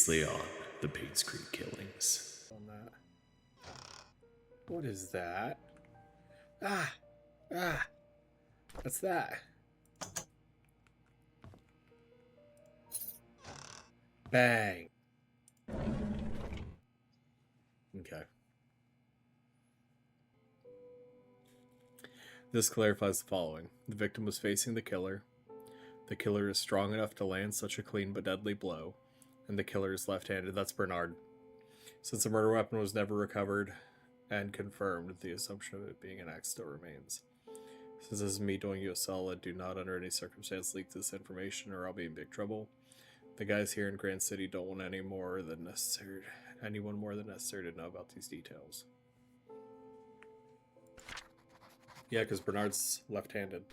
Previously on the Painscreek Killings. On that. What is that? Ah! Ah! What's that? Bang! Okay. This clarifies the following. The victim was facing the killer. The killer is strong enough to land such a clean but deadly blow. And the killer is left-handed. That's Bernard. Since the murder weapon was never recovered and confirmed, the assumption of it being an axe still remains. Since this is me doing you a solid, do not under any circumstance leak this information or I'll be in big trouble. The guys here in Grand City don't want anyone more than necessary to know about these details. Yeah, because Bernard's left-handed.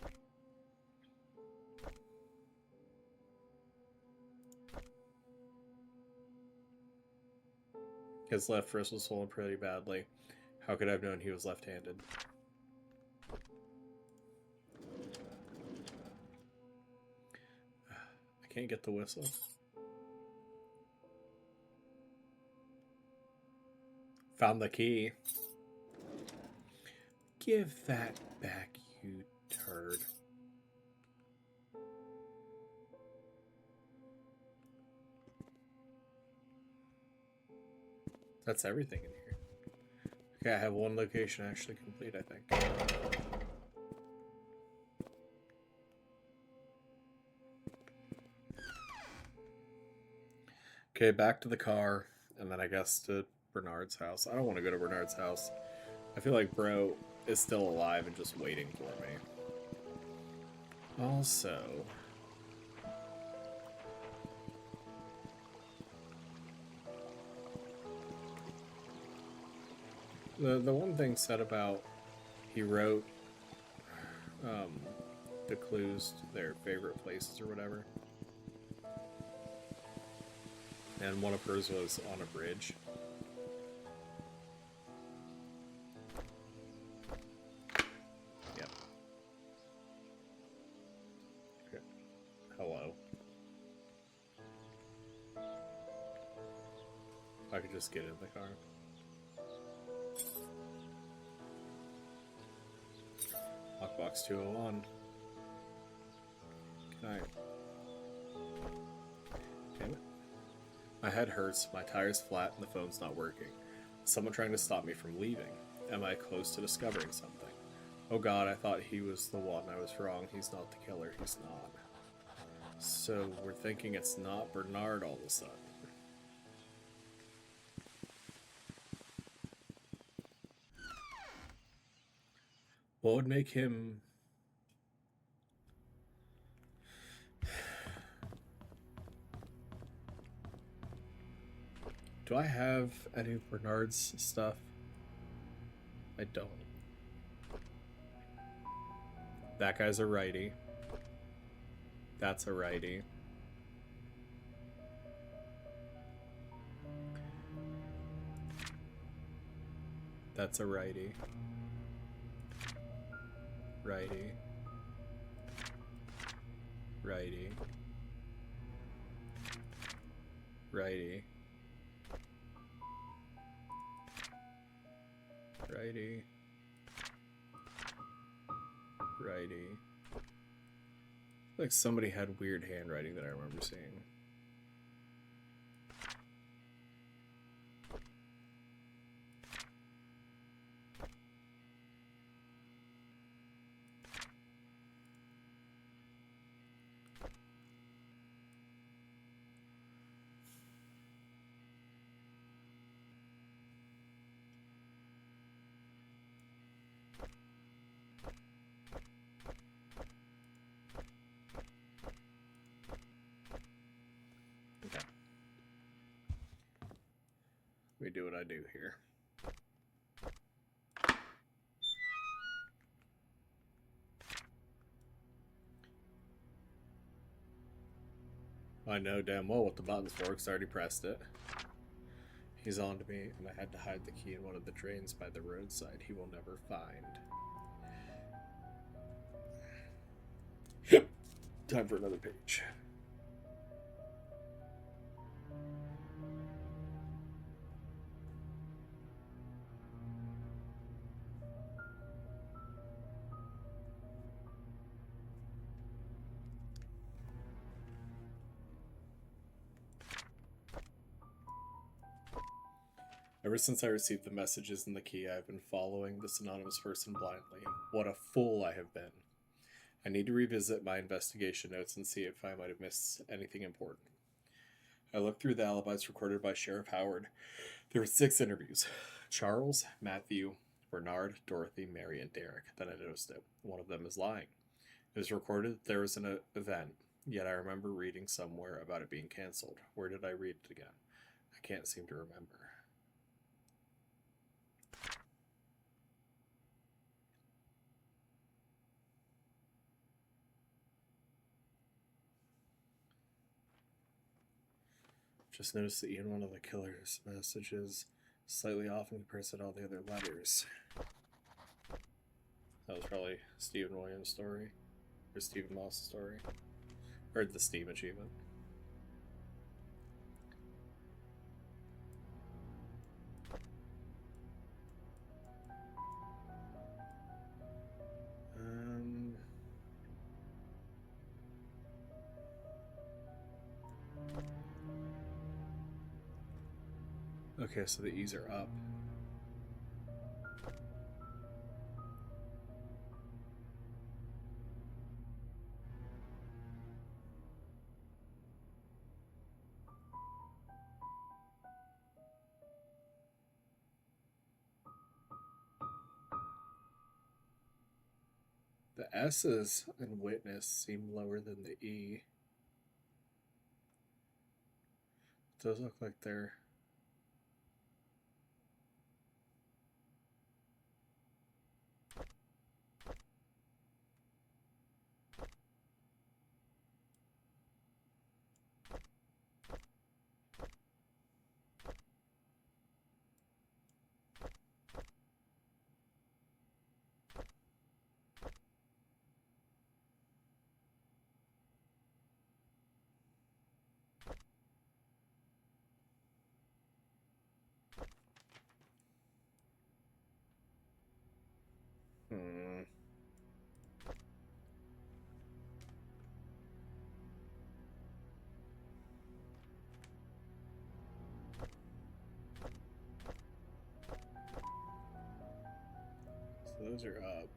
His left wrist was swollen pretty badly. How could I have known he was left-handed? I can't get the whistle. Found the key. Give that back, you turd. That's everything in here. Okay, I have one location actually complete, I think. Okay, back to the car, and then I guess to Bernard's house. I don't want to go to Bernard's house. I feel like bro is still alive and just waiting for me. Also, the one thing said about he wrote the clues to their favorite places or whatever. And one of hers was on a bridge. Yep. Okay. Hello. If I could just get in the car. Lockbox 201. Can I... Damn it. My head hurts, my tire's flat, and the phone's not working. Is someone trying to stop me from leaving? Am I close to discovering something? Oh god, I thought he was the one. I was wrong. He's not the killer. He's not. So we're thinking it's not Bernard all of a sudden. What would make him... Do I have any of Bernard's stuff? I don't. That guy's a righty. That's a righty. That's a righty. Righty. Righty. Righty. Righty. Righty. Like somebody had weird handwriting that I remember seeing. We do what I do here. I know damn well what the button's for because I already pressed it. He's on to me, and I had to hide the key in one of the drains by the roadside he will never find. Time for another page. Ever since I received the messages and the key, I have been following this anonymous person blindly. What a fool I have been. I need to revisit my investigation notes and see if I might have missed anything important. I looked through the alibis recorded by Sheriff Howard. There were 6 interviews. Charles, Matthew, Bernard, Dorothy, Mary, and Derek. Then I noticed it. One of them is lying. It was recorded that there was an event, yet I remember reading somewhere about it being canceled. Where did I read it again? I can't seem to remember. Just noticed that even one of the killer's messages slightly off in comparison to all the other letters. That was probably Stephen Williams' story. Or Stephen Moss' story. Or the Steam achievement. Okay, so the E's are up. The S's in witness seem lower than the E. It does look like they're... So those are up.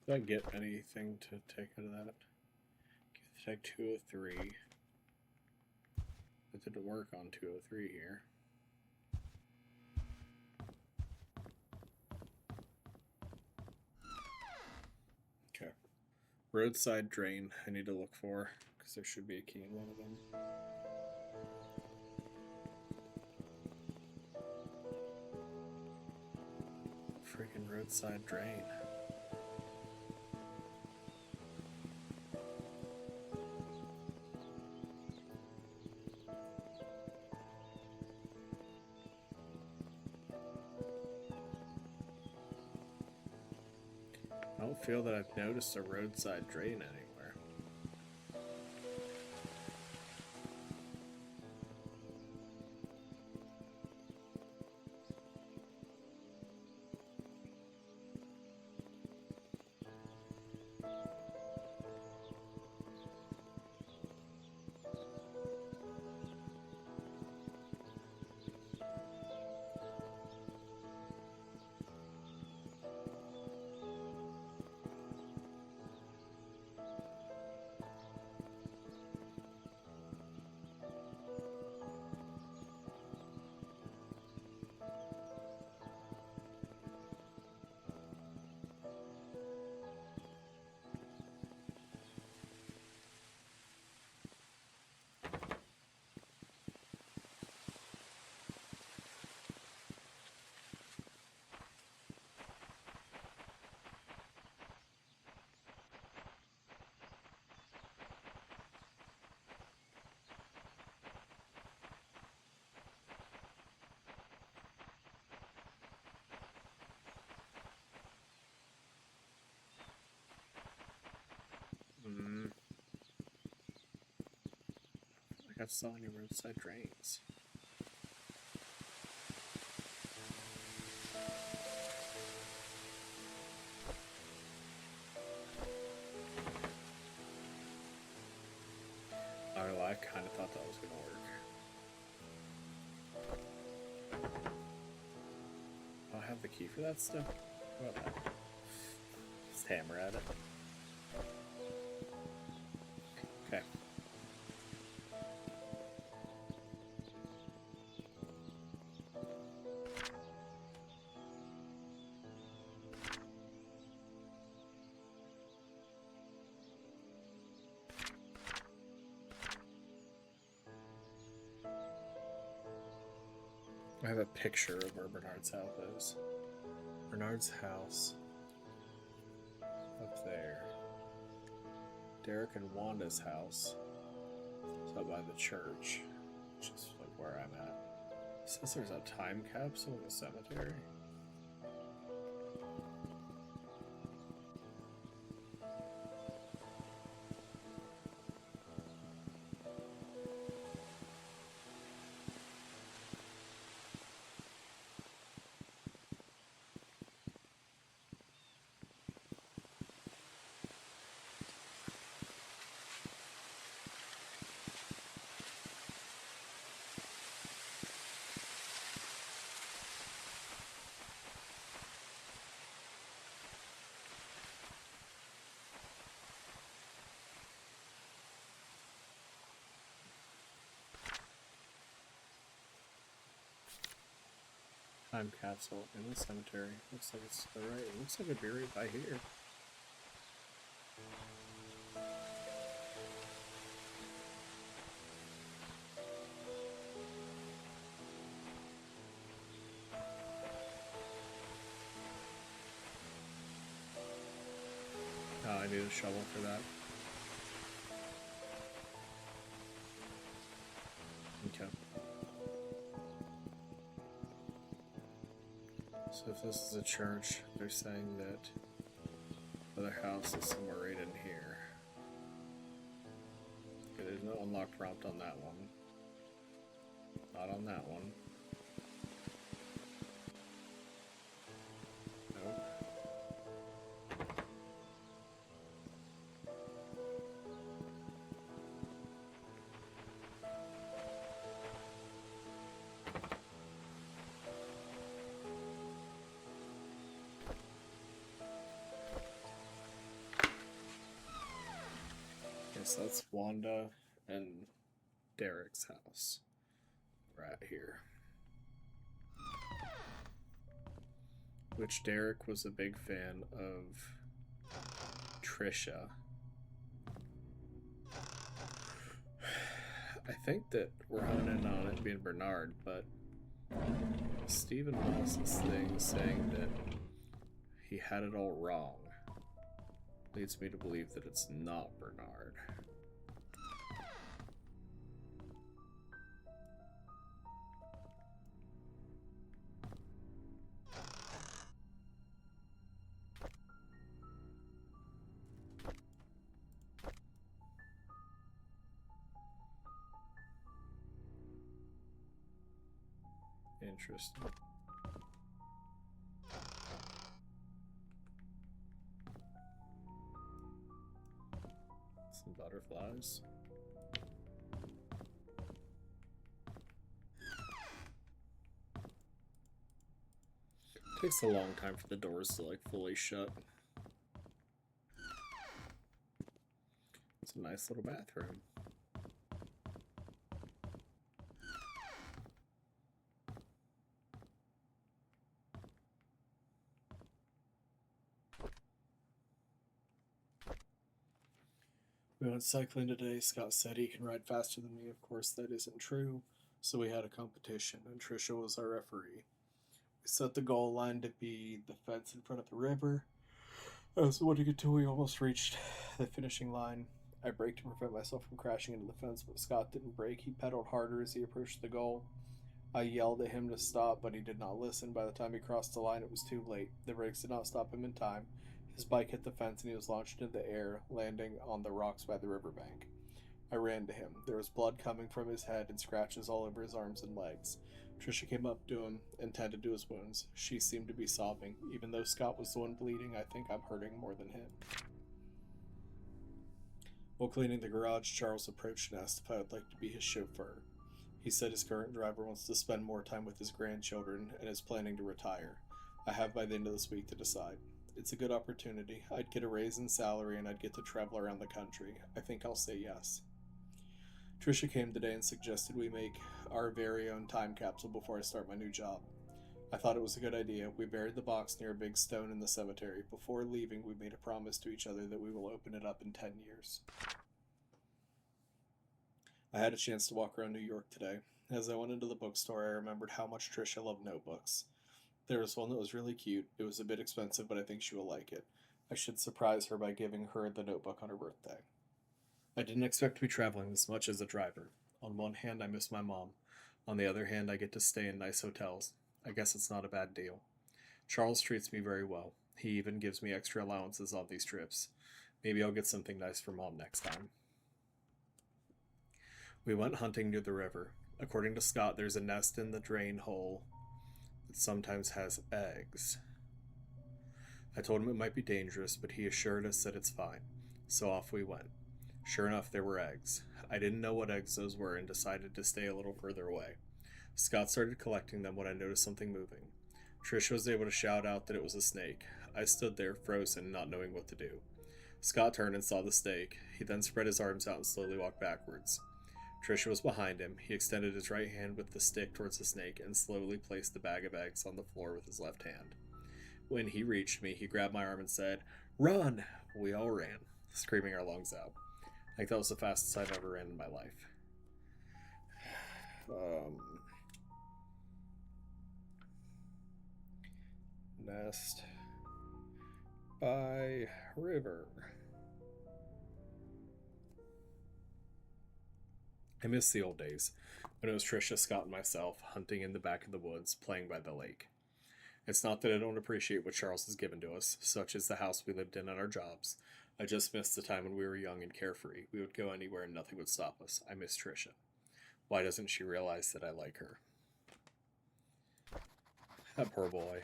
Did I get anything to take out of that? Take 203. It didn't work on 203 here. Okay. Roadside drain I need to look for, because there should be a key in one of them. Freaking roadside drain. I don't feel that I've noticed a roadside drain anywhere. I saw any roadside drains. I kind of thought that was going to work. Do I have the key for that still? What about that? Just hammer at it. Okay. I have a picture of where Bernard's house is. Bernard's house. Up there. Derek and Wanda's house. It's up by the church. Which is like where I'm at. It says there's a time capsule in the cemetery. Time capsule in the cemetery. Looks like it's right. It looks like it'd be right by here. Oh, I need a shovel for that. Okay. So if this is a church, they're saying that the other house is somewhere right in here. Okay, there's no unlock prompt on that one. Not on that one. Nope. So that's Wanda and Derek's house. Right here. Which Derek was a big fan of Trisha. I think that we're honing in on it being Bernard, but Stephen Wallace's thing saying that he had it all wrong leads me to believe that it's not Bernard. Interesting. Some butterflies. Takes a long time for the doors to like fully shut. It's a nice little bathroom. We went cycling today. Scott said he can ride faster than me. Of course, that isn't true. So we had a competition, and Trisha was our referee. We set the goal line to be the fence in front of the river. So when we get to, we almost reached the finishing line. I braked to prevent myself from crashing into the fence, but Scott didn't brake. He pedaled harder as he approached the goal. I yelled at him to stop, but he did not listen. By the time he crossed the line, it was too late. The brakes did not stop him in time. His bike hit the fence and he was launched into the air, landing on the rocks by the riverbank. I ran to him. There was blood coming from his head and scratches all over his arms and legs. Trisha came up to him and tended to his wounds. She seemed to be sobbing. Even though Scott was the one bleeding, I think I'm hurting more than him. While cleaning the garage, Charles approached and asked if I would like to be his chauffeur. He said his current driver wants to spend more time with his grandchildren and is planning to retire. I have by the end of this week to decide. It's a good opportunity. I'd get a raise in salary and I'd get to travel around the country. I think I'll say yes. Trisha came today and suggested we make our very own time capsule before I start my new job. I thought it was a good idea. We buried the box near a big stone in the cemetery. Before leaving, we made a promise to each other that we will open it up in 10 years. I had a chance to walk around New York today. As I went into the bookstore, I remembered how much Trisha loved notebooks. There was one that was really cute. It was a bit expensive, but I think she will like it. I should surprise her by giving her the notebook on her birthday. I didn't expect to be traveling this much as a driver. On one hand, I miss my mom. On the other hand, I get to stay in nice hotels. I guess it's not a bad deal. Charles treats me very well. He even gives me extra allowances on these trips. Maybe I'll get something nice for Mom next time. We went hunting near the river. According to Scott, there's a nest in the drain hole that sometimes has eggs. I told him it might be dangerous, but he assured us that it's fine. So off we went. Sure enough, there were eggs. I didn't know what eggs those were and decided to stay a little further away. Scott started collecting them when I noticed something moving. Trisha was able to shout out that it was a snake. I stood there, frozen, not knowing what to do. Scott turned and saw the snake. He then spread his arms out and slowly walked backwards. Trisha was behind him. He extended his right hand with the stick towards the snake and slowly placed the bag of eggs on the floor with his left hand. When he reached me, he grabbed my arm and said, "Run!" We all ran, screaming our lungs out. I think that was the fastest I've ever ran in my life. Nest by river. I miss the old days, when it was Trisha, Scott, and myself hunting in the back of the woods, playing by the lake. It's not that I don't appreciate what Charles has given to us, such as the house we lived in and our jobs. I just miss the time when we were young and carefree. We would go anywhere and nothing would stop us. I miss Trisha. Why doesn't she realize that I like her? That poor boy.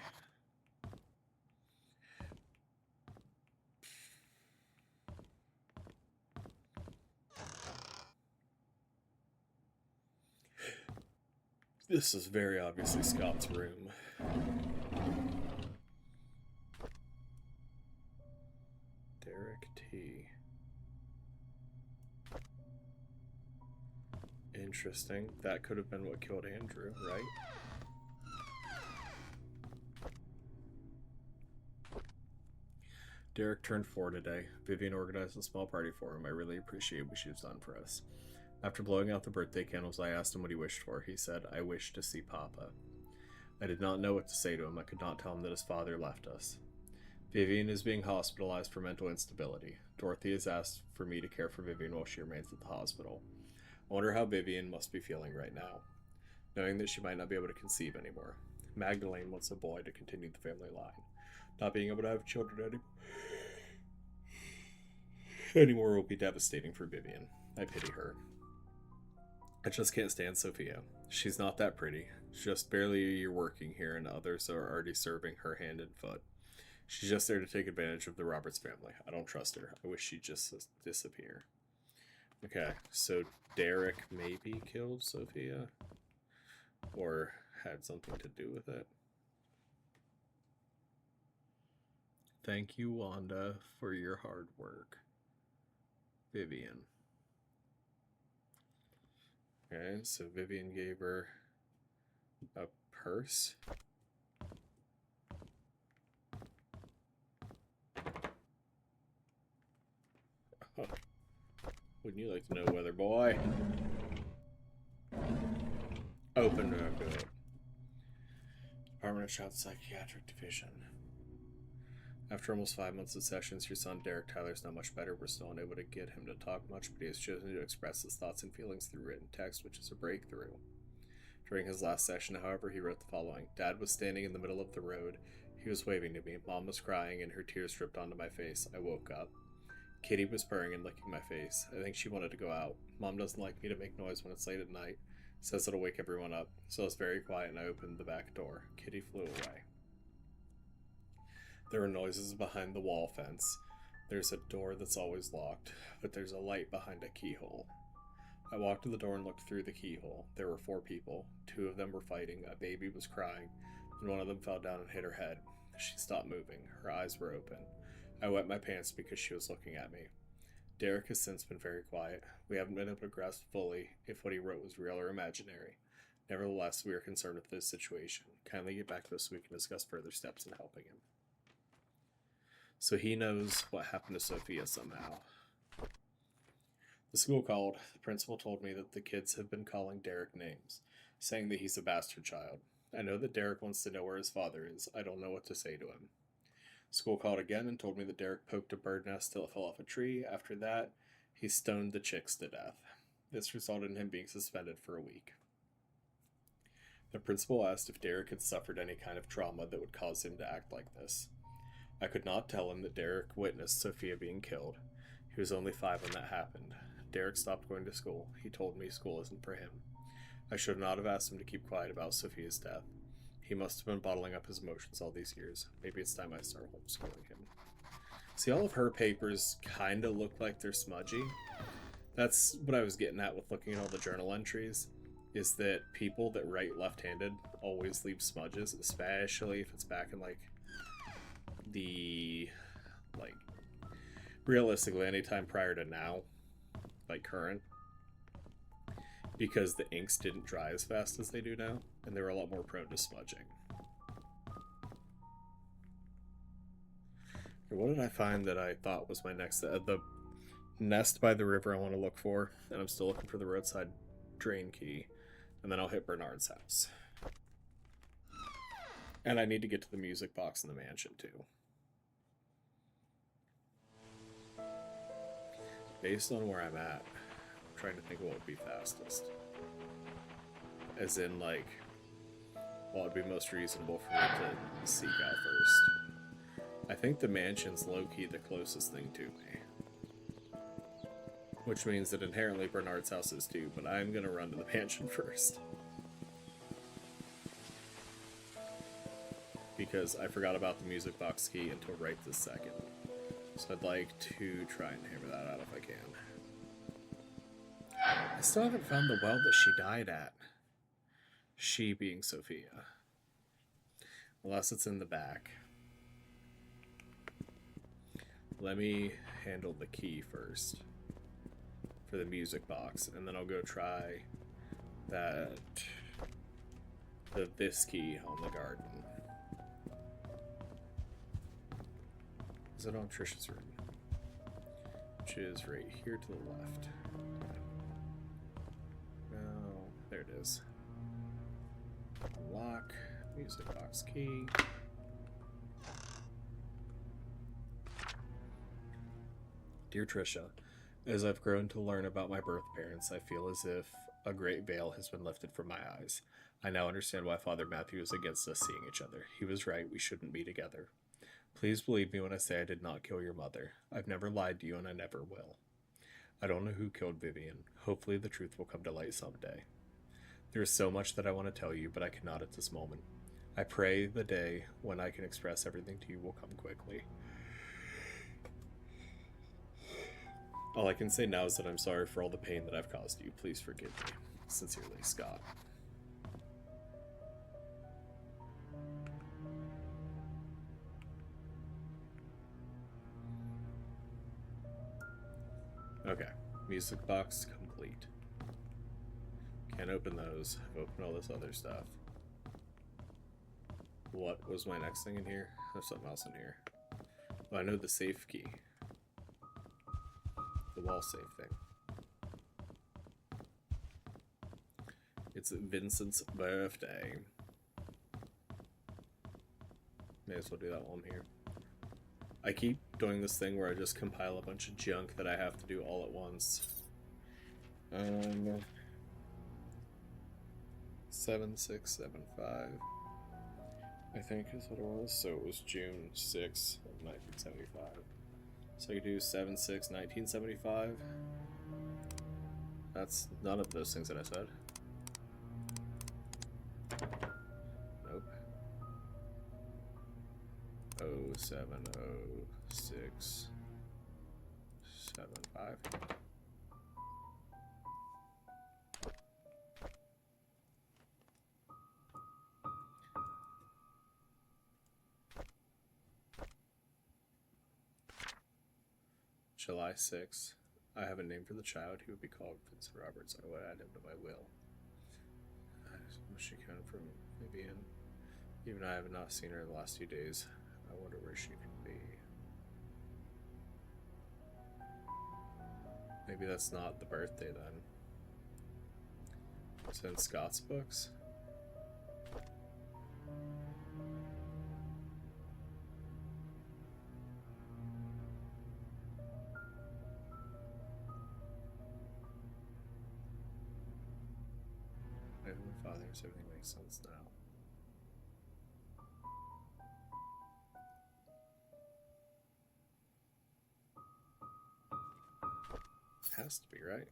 This is very obviously Scott's room. Derek T. Interesting. That could have been what killed Andrew, right? Derek turned 4 today. Vivian organized a small party for him. I really appreciate what she's done for us. After blowing out the birthday candles, I asked him what he wished for. He said, "I wish to see Papa." I did not know what to say to him. I could not tell him that his father left us. Vivian is being hospitalized for mental instability. Dorothy has asked for me to care for Vivian while she remains at the hospital. I wonder how Vivian must be feeling right now, knowing that she might not be able to conceive anymore. Magdalene wants a boy to continue the family line. Not being able to have children anymore will be devastating for Vivian. I pity her. I just can't stand Sophia. She's not that pretty. Just barely a year working here, and others are already serving her hand and foot. She's just there to take advantage of the Roberts family. I don't trust her. I wish she'd just disappear. Okay, so Derek maybe killed Sophia? Or had something to do with it. Thank you, Wanda, for your hard work. Vivian. Okay, so Vivian gave her a purse. Oh. Wouldn't you like to know, weather boy? Open up. Department of Child Psychiatric Division. After almost 5 months of sessions, your son Derek Tyler's not much better. We're still unable to get him to talk much, but he has chosen to express his thoughts and feelings through written text, which is a breakthrough. During his last session, however, he wrote the following. Dad was standing in the middle of the road. He was waving to me. Mom was crying, and her tears dripped onto my face. I woke up. Kitty was purring and licking my face. I think she wanted to go out. Mom doesn't like me to make noise when it's late at night. Says it'll wake everyone up. So I was very quiet and I opened the back door. Kitty flew away. There were noises behind the wall fence. There's a door that's always locked, but there's a light behind a keyhole. I walked to the door and looked through the keyhole. There were 4 people. 2 of them were fighting. A baby was crying, and one of them fell down and hit her head. She stopped moving. Her eyes were open. I wet my pants because she was looking at me. Derek has since been very quiet. We haven't been able to grasp fully if what he wrote was real or imaginary. Nevertheless, we are concerned with this situation. Kindly get back to us so we can discuss further steps in helping him. So he knows what happened to Sophia somehow. The school called. The principal told me that the kids have been calling Derek names, saying that he's a bastard child. I know that Derek wants to know where his father is. I don't know what to say to him. School called again and told me that Derek poked a bird nest till it fell off a tree. After that, he stoned the chicks to death. This resulted in him being suspended for a week. The principal asked if Derek had suffered any kind of trauma that would cause him to act like this. I could not tell him that Derek witnessed Sophia being killed. He was only 5 when that happened. Derek stopped going to school. He told me school isn't for him. I should not have asked him to keep quiet about Sophia's death. He must have been bottling up his emotions all these years. Maybe it's time I start homeschooling him. See, all of her papers kind of look like they're smudgy. That's what I was getting at with looking at all the journal entries, is that people that write left-handed always leave smudges, especially if it's back in, realistically, anytime prior to now, current, because the inks didn't dry as fast as they do now, and they were a lot more prone to smudging. What did I find that I thought was my next... the nest by the river I want to look for, and I'm still looking for the roadside drain key, and then I'll hit Bernard's house. And I need to get to the music box in the mansion, too. Based on where I'm at, I'm trying to think of what would be fastest. As in, what would be most reasonable for me to seek out first. I think the mansion's low-key the closest thing to me. Which means that inherently Bernard's house is too, but I'm gonna run to the mansion first. Because I forgot about the music box key until right this second. So I'd like to try and hammer that out if I can. I still haven't found the well that she died at. She being Sophia. Unless it's in the back. Let me handle the key first. For the music box. And then I'll go try this key on the garden. Is it on Trisha's room? Which is right here to the left. No, there it is. Lock, music box key. Dear Trisha, as I've grown to learn about my birth parents, I feel as if a great veil has been lifted from my eyes. I now understand why Father Matthew is against us seeing each other. He was right, we shouldn't be together. Please believe me when I say I did not kill your mother. I've never lied to you and I never will. I don't know who killed Vivian. Hopefully the truth will come to light someday. There is so much that I want to tell you, but I cannot at this moment. I pray the day when I can express everything to you will come quickly. All I can say now is that I'm sorry for all the pain that I've caused you. Please forgive me. Sincerely, Scott. Okay, music box complete. Can't open those. I've opened all this other stuff. What was my next thing in here? There's something else in here. Oh, I know the safe key. The wall safe thing. It's Vincent's birthday. May as well do that while I'm here. I keep doing this thing where I just compile a bunch of junk that I have to do all at once. 7675, I think is what it was. So it was June 6th of 1975. So you do 7/6/1975. That's none of those things that I said. Nope. 070675. July 6th. I have a name for the child. He would be called Vincent Roberts. I would add him to my will. I wish she came from maybe in. Even I have not seen her in the last few days. I wonder where she could be. Maybe that's not the birthday then. It's in Scott's books. My Heavenly Father, everything makes sense now. Has to be, right?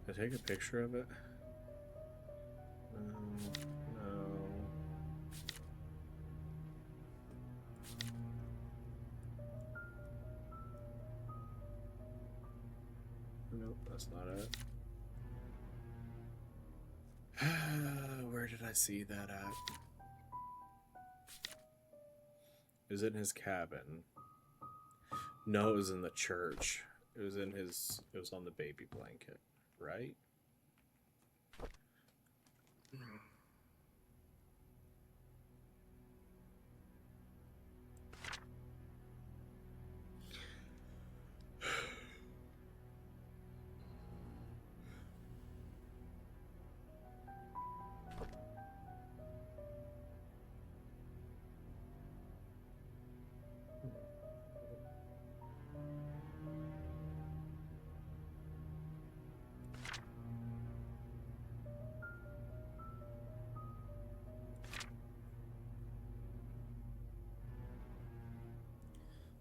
Did I take a picture of it? No. Nope, that's not it. Where did I see that at? It was in his cabin. No, it was in the church. It was in his. It was on the baby blanket, right?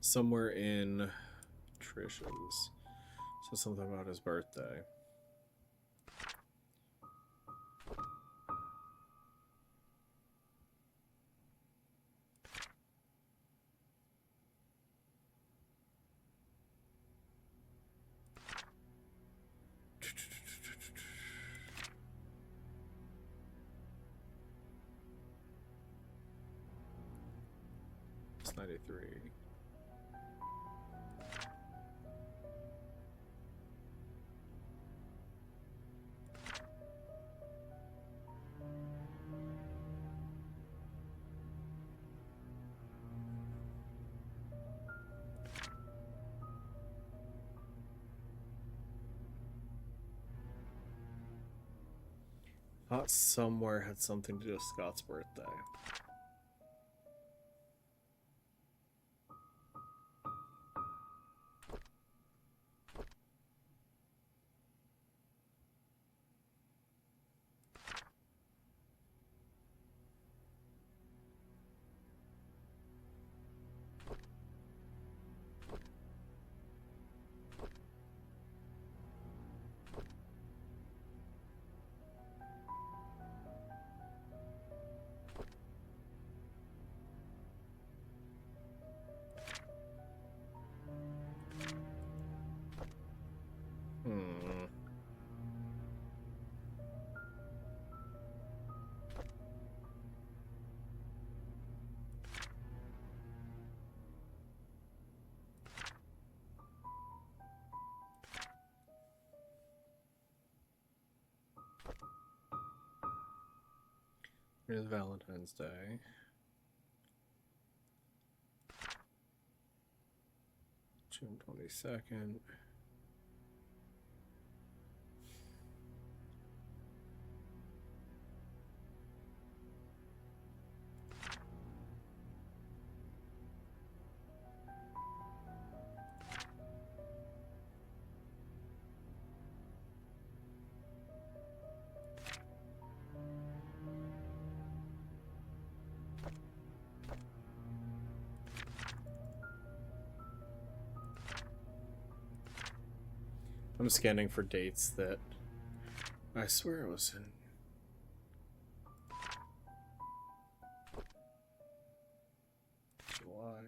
Somewhere in Trish's. So something about his birthday. It's 93. Thought somewhere had something to do with Scott's birthday. Here's Valentine's Day. June 22nd. I'm scanning for dates that I swear it was in. July.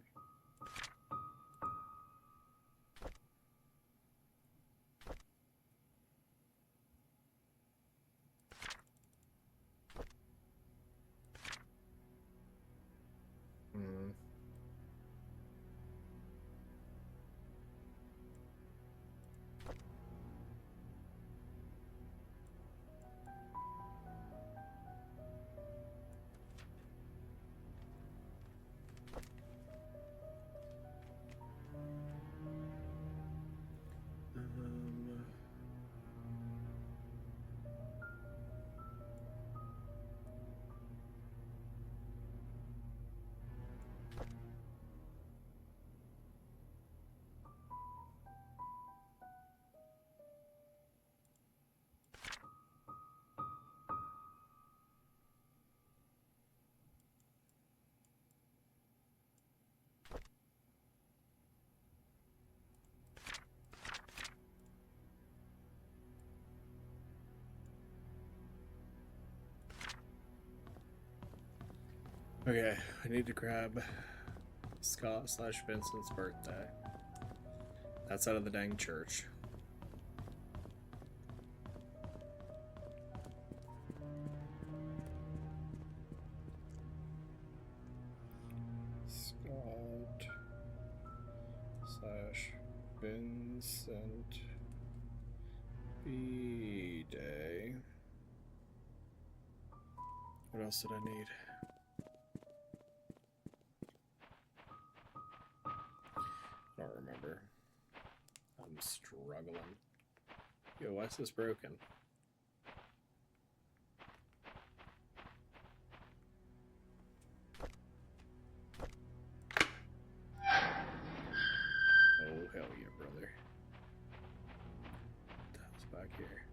Okay, I need to grab Scott/Vincent's birthday. That's out of the dang church. Scott/Vincent B-Day. What else did I need? I don't remember. I'm struggling. Yo, why is this broken? Oh, hell yeah, brother. What the hell's back here?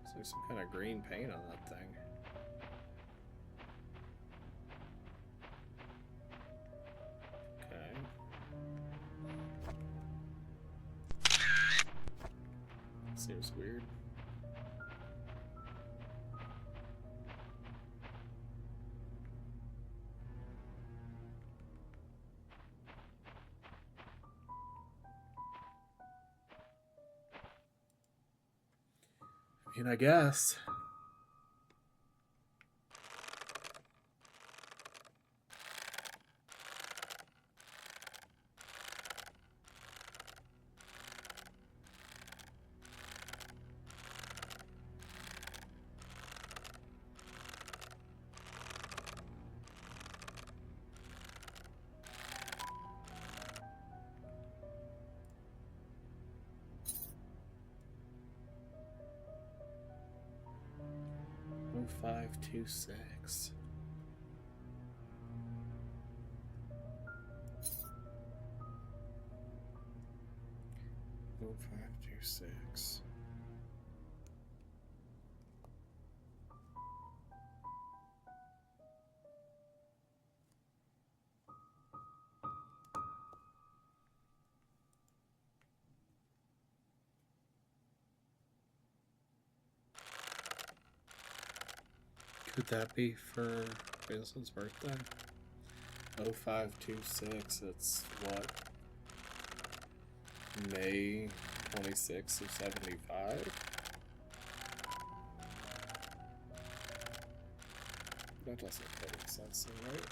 Looks like some kind of green paint on that thing. Seems weird. I mean, I guess. Oh, 526. Oh, 526. Could that be for Vincent's birthday? 0526, it's what? May 26th of 75? That doesn't make sense, right?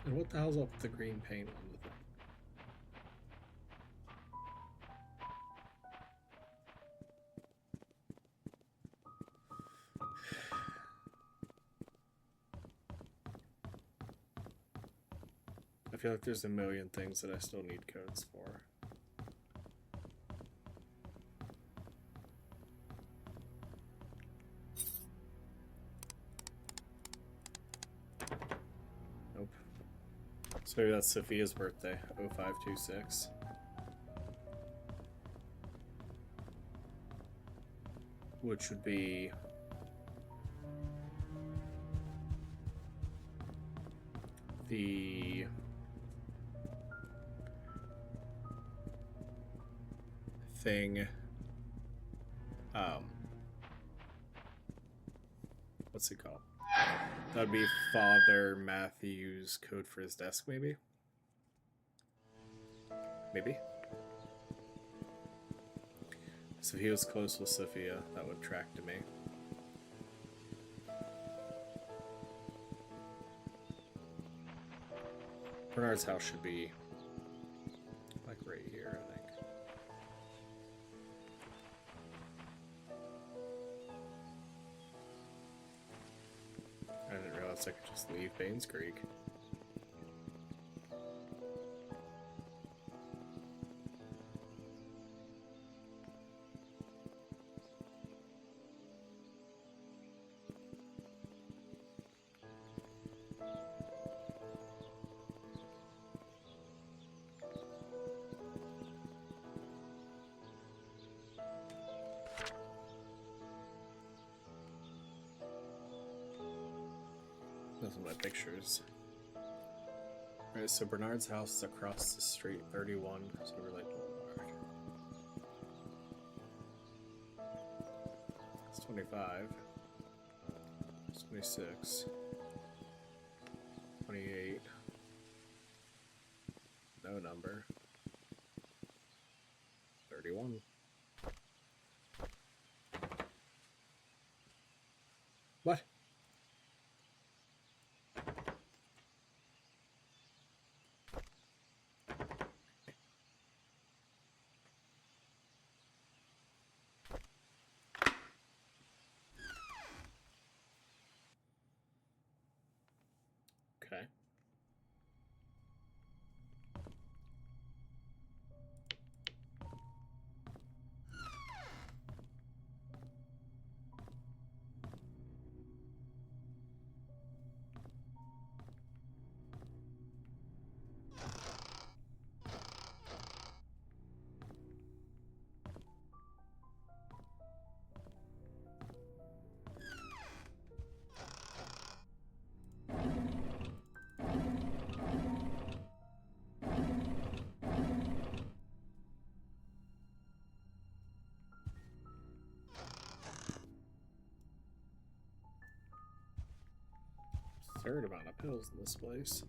And what the hell's up with the green paint on the thing? I feel like there's a million things that I still need codes for. Nope. So maybe that's Sophia's birthday, 0526. which would be the thing, what's it called? That would be Father Matthew's code for his desk, maybe? Maybe? So he was close with Sophia, that would track to me. Bernard's house should be like right here, I think. I didn't realize I could just leave Painscreek. Those are my pictures. Alright, so Bernard's house is across the street, 31, so we're like Boulevard. It's 25. It's 26. 28. No number. 31. What? Okay. Absurd amount of pills in this place.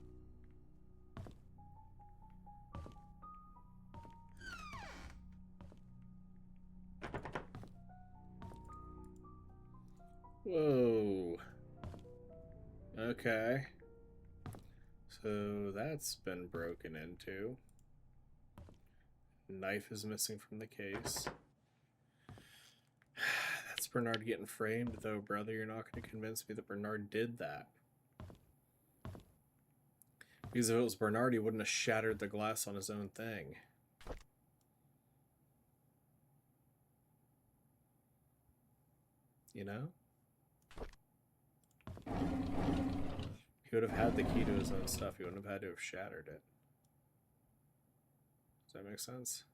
Whoa. Okay. So that's been broken into. Knife is missing from the case. That's Bernard getting framed, though, brother. You're not going to convince me that Bernard did that. Because if it was Bernard, he wouldn't have shattered the glass on his own thing. You know? He would have had the key to his own stuff. He wouldn't have had to have shattered it. Does that make sense?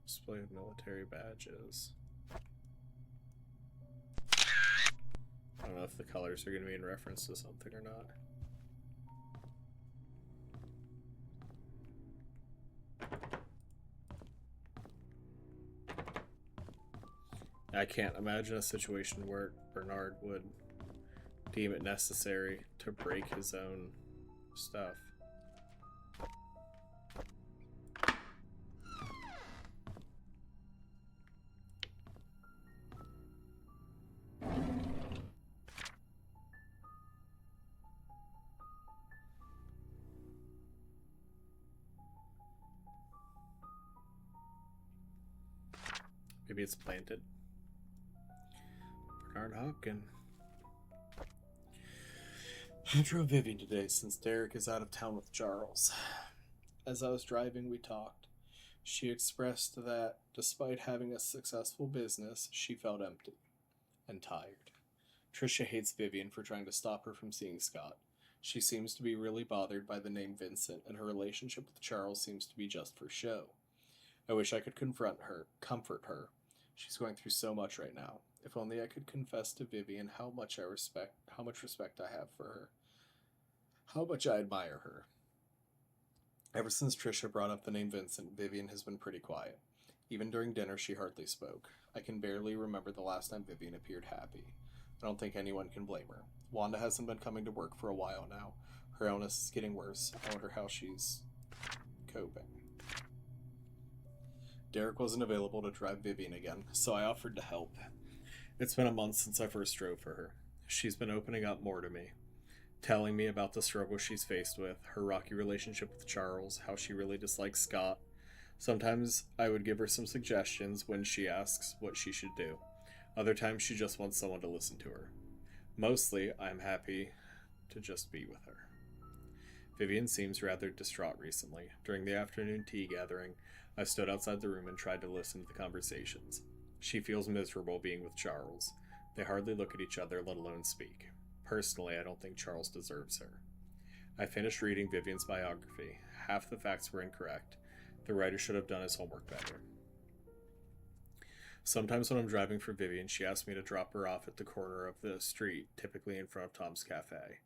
Display of military badges. I don't know if the colors are going to be in reference to something or not. I can't imagine a situation where Bernard would deem it necessary to break his own stuff. Maybe it's planted. Bernard Hopkins. I drove Vivian today since Derek is out of town with Charles. As I was driving, we talked. She expressed that, despite having a successful business, she felt empty and tired. Trisha hates Vivian for trying to stop her from seeing Scott. She seems to be really bothered by the name Vincent, and her relationship with Charles seems to be just for show. I wish I could comfort her. She's going through so much right now. If only I could confess to Vivian how much respect I have for her, how much I admire her. Ever since Trisha brought up the name Vincent, Vivian has been pretty quiet. Even during dinner, she hardly spoke. I can barely remember the last time Vivian appeared happy. I don't think anyone can blame her. Wanda hasn't been coming to work for a while now. Her illness is getting worse. I wonder how she's coping. Derek wasn't available to drive Vivian again, so I offered to help. It's been a month since I first drove for her. She's been opening up more to me, telling me about the struggles she's faced with, her rocky relationship with Charles, how she really dislikes Scott. Sometimes I would give her some suggestions when she asks what she should do. Other times she just wants someone to listen to her. Mostly, I'm happy to just be with her. Vivian seems rather distraught recently. During the afternoon tea gathering, I stood outside the room and tried to listen to the conversations. She feels miserable being with Charles. They hardly look at each other, let alone speak. Personally, I don't think Charles deserves her. I finished reading Vivian's biography. Half the facts were incorrect. The writer should have done his homework better. Sometimes when I'm driving for Vivian, she asks me to drop her off at the corner of the street, typically in front of Tom's Cafe.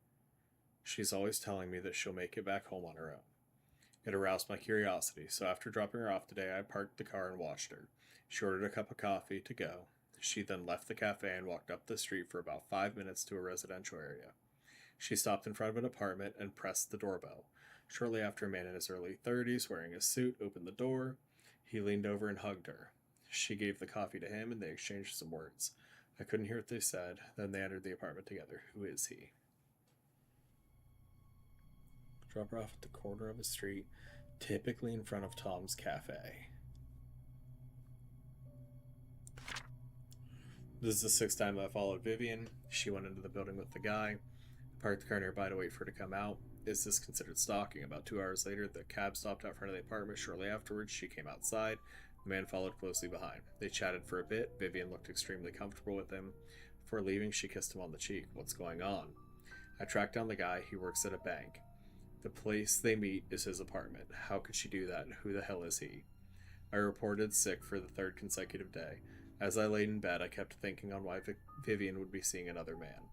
She's always telling me that she'll make it back home on her own. It aroused my curiosity, so after dropping her off today, I parked the car and watched her. She ordered a cup of coffee to go. She then left the cafe and walked up the street for about 5 minutes to a residential area. She stopped in front of an apartment and pressed the doorbell. Shortly after, a man in his early 30s, wearing a suit, opened the door. He leaned over and hugged her. She gave the coffee to him, and they exchanged some words. I couldn't hear what they said. Then they entered the apartment together. Who is he? Drop her off at the corner of a street, typically in front of Tom's Cafe. This is the 6th time I followed Vivian. She went into the building with the guy. I parked the car nearby to wait for her to come out. Is this considered stalking? About 2 hours later, the cab stopped out front of the apartment. Shortly afterwards, she came outside. The man followed closely behind. They chatted for a bit. Vivian looked extremely comfortable with him. Before leaving, she kissed him on the cheek. What's going on? I tracked down the guy. He works at a bank. The place they meet is his apartment. How could she do that? Who the hell is he? I reported sick for the 3rd consecutive day. As I laid in bed, I kept thinking on why Vivian would be seeing another man.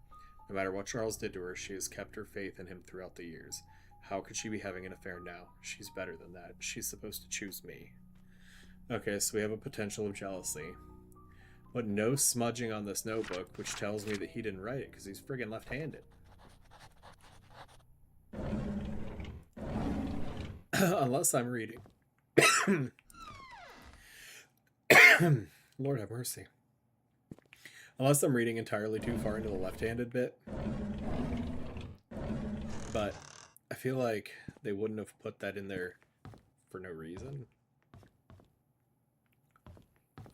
No matter what Charles did to her, she has kept her faith in him throughout the years. How could she be having an affair now? She's better than that. She's supposed to choose me. Okay, so we have a potential of jealousy. But no smudging on this notebook, which tells me that he didn't write it because he's friggin' left-handed. Unless I'm reading. Lord have mercy. Unless I'm reading entirely too far into the left-handed bit. But I feel like they wouldn't have put that in there for no reason.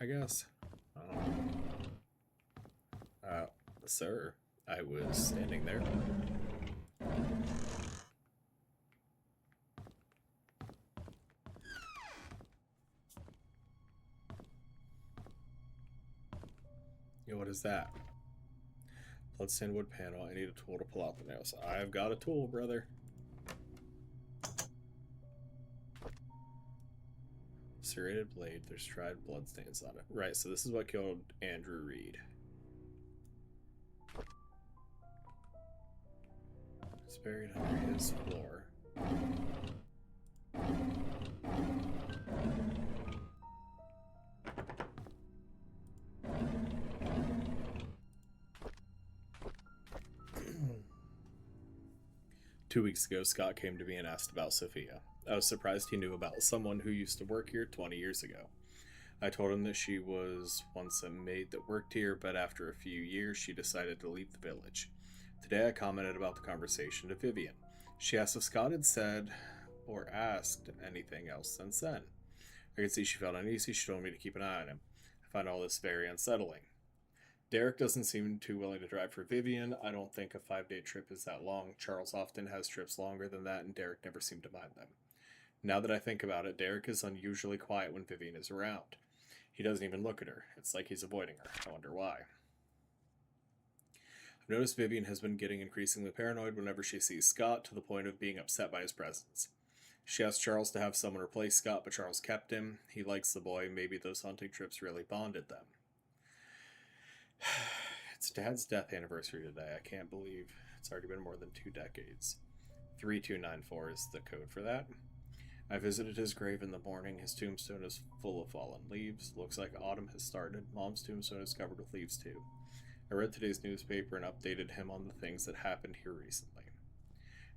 I guess. Sir, I was standing there. Yo, what is that? Bloodstained wood panel. I need a tool to pull out the nails. I've got a tool, brother. Serrated blade. There's dried bloodstains on it. Right, so this is what killed Andrew Reed. It's buried under his floor. 2 weeks ago, Scott came to me and asked about Sophia. I was surprised he knew about someone who used to work here 20 years ago. I told him that she was once a maid that worked here, but after a few years, she decided to leave the village. Today, I commented about the conversation to Vivian. She asked if Scott had said or asked anything else since then. I could see she felt uneasy. She told me to keep an eye on him. I find all this very unsettling. Derek doesn't seem too willing to drive for Vivian. I don't think a 5-day trip is that long. Charles often has trips longer than that, and Derek never seemed to mind them. Now that I think about it, Derek is unusually quiet when Vivian is around. He doesn't even look at her. It's like he's avoiding her. I wonder why. I've noticed Vivian has been getting increasingly paranoid whenever she sees Scott, to the point of being upset by his presence. She asked Charles to have someone replace Scott, but Charles kept him. He likes the boy. Maybe those hunting trips really bonded them. It's Dad's death anniversary today. I can't believe it's already been more than 2 decades. 3294 is the code for that. I visited his grave in the morning. His tombstone is full of fallen leaves. Looks like autumn has started. Mom's tombstone is covered with leaves too. I read today's newspaper and updated him on the things that happened here recently.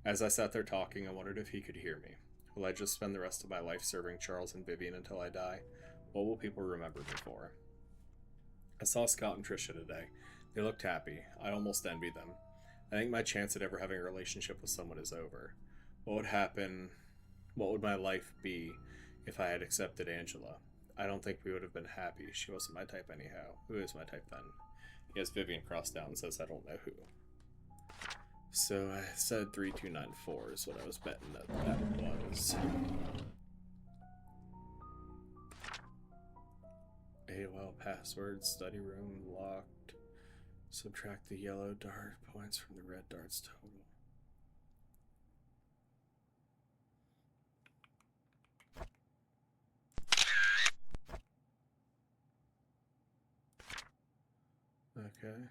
As I sat there talking, I wondered if he could hear me. Will I just spend the rest of my life serving Charles and Vivian until I die? What will people remember me for? I saw Scott and Trisha today. They looked happy. I almost envy them. I think my chance at ever having a relationship with someone is over. What would happen? What would my life be if I had accepted Angela? I don't think we would have been happy. She wasn't my type anyhow. Who is my type then? He has Vivian crossed out and says I don't know who. So I said 3294 is what I was betting that was. AOL password, study room locked. Subtract the yellow dart points from the red dart's total. Okay.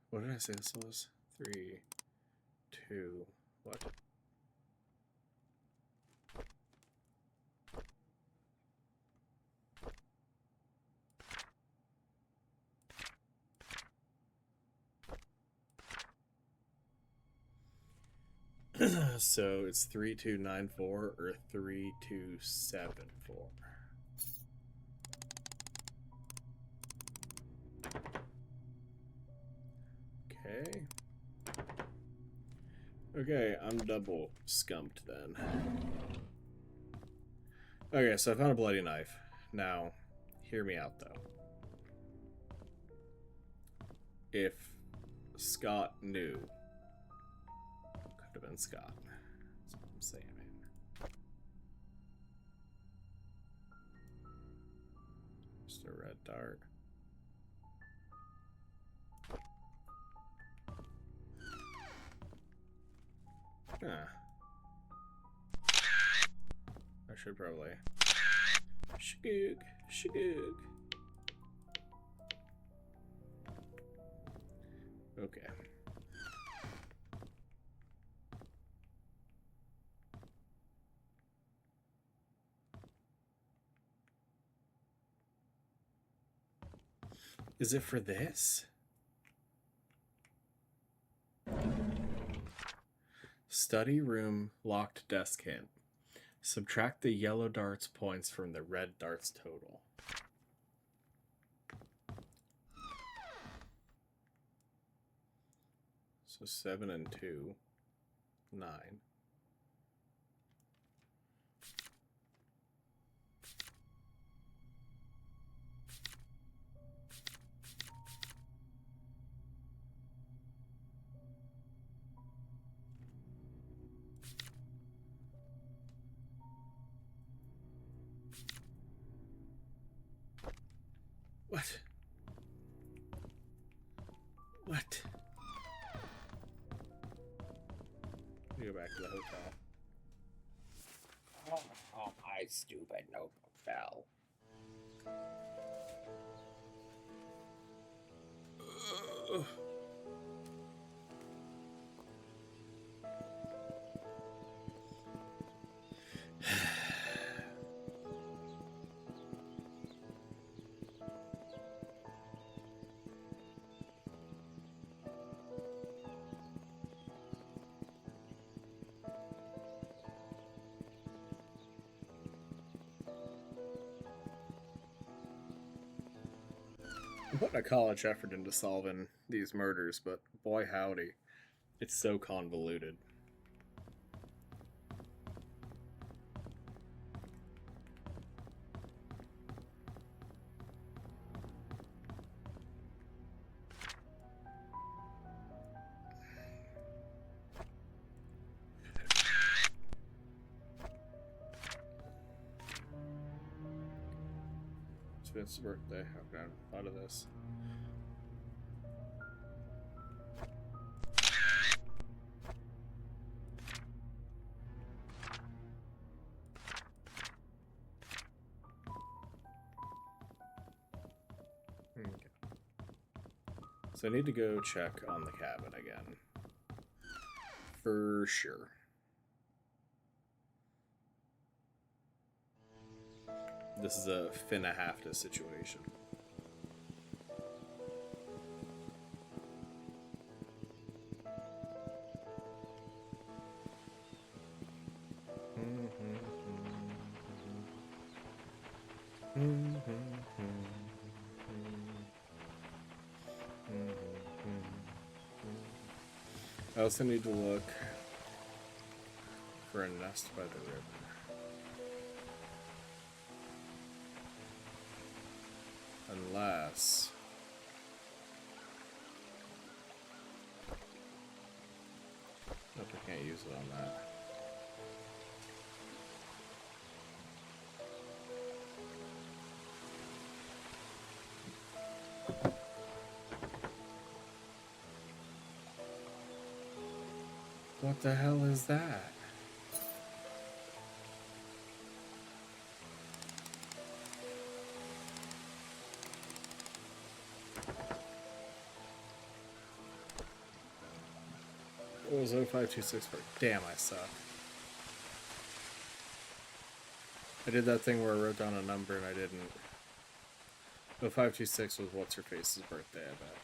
What did I say this was? 3, 2, what? So it's 3294 or 3274. Okay. Okay, I'm double skumped then. Okay, so I found a bloody knife. Now, hear me out though. If Scott knew, could have been Scott. That's what I'm saying, man. Just a red dart. Huh. I should probably. Shagoog. Shagoog. Okay. Is it for this? Study room locked desk hint. Subtract the yellow dart's points from the red dart's total. So 7 and 2, 9. What? What? Let me go back to the hotel. Oh, my stupid notebook fell. I'm putting a college effort into solving these murders, but boy howdy, it's so convoluted. Vince's birthday. Okay, I thought of this. Okay. So I need to go check on the cabin again. For sure. This is a finna have to situation. I also need to look for a nest by the river. Unless... Nope, I can't use it on that. What the hell is that? What was 0526 for? Damn, I suck. I did that thing where I wrote down a number and I didn't. 0526 was what's her face's birthday, I bet.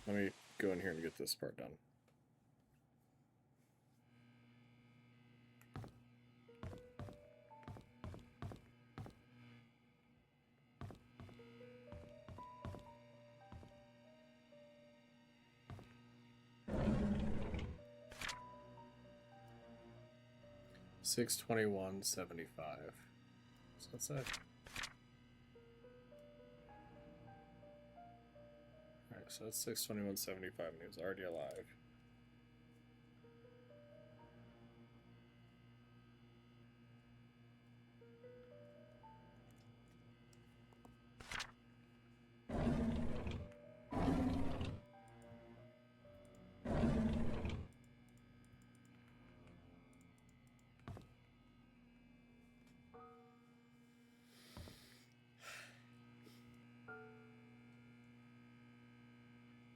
Let me go in here and get this part done. $621.75. So what's that? Alright, so that's $621.75 and he was already alive.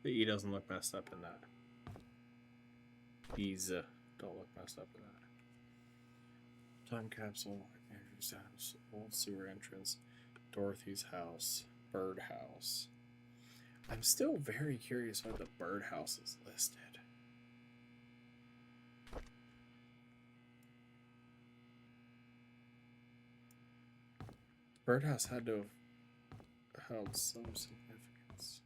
The E doesn't look messed up in that. E's don't look messed up in that. Time capsule, Andrew's house, old sewer entrance, Dorothy's house, birdhouse. I'm still very curious why the birdhouse is listed. Birdhouse had to have held some significance.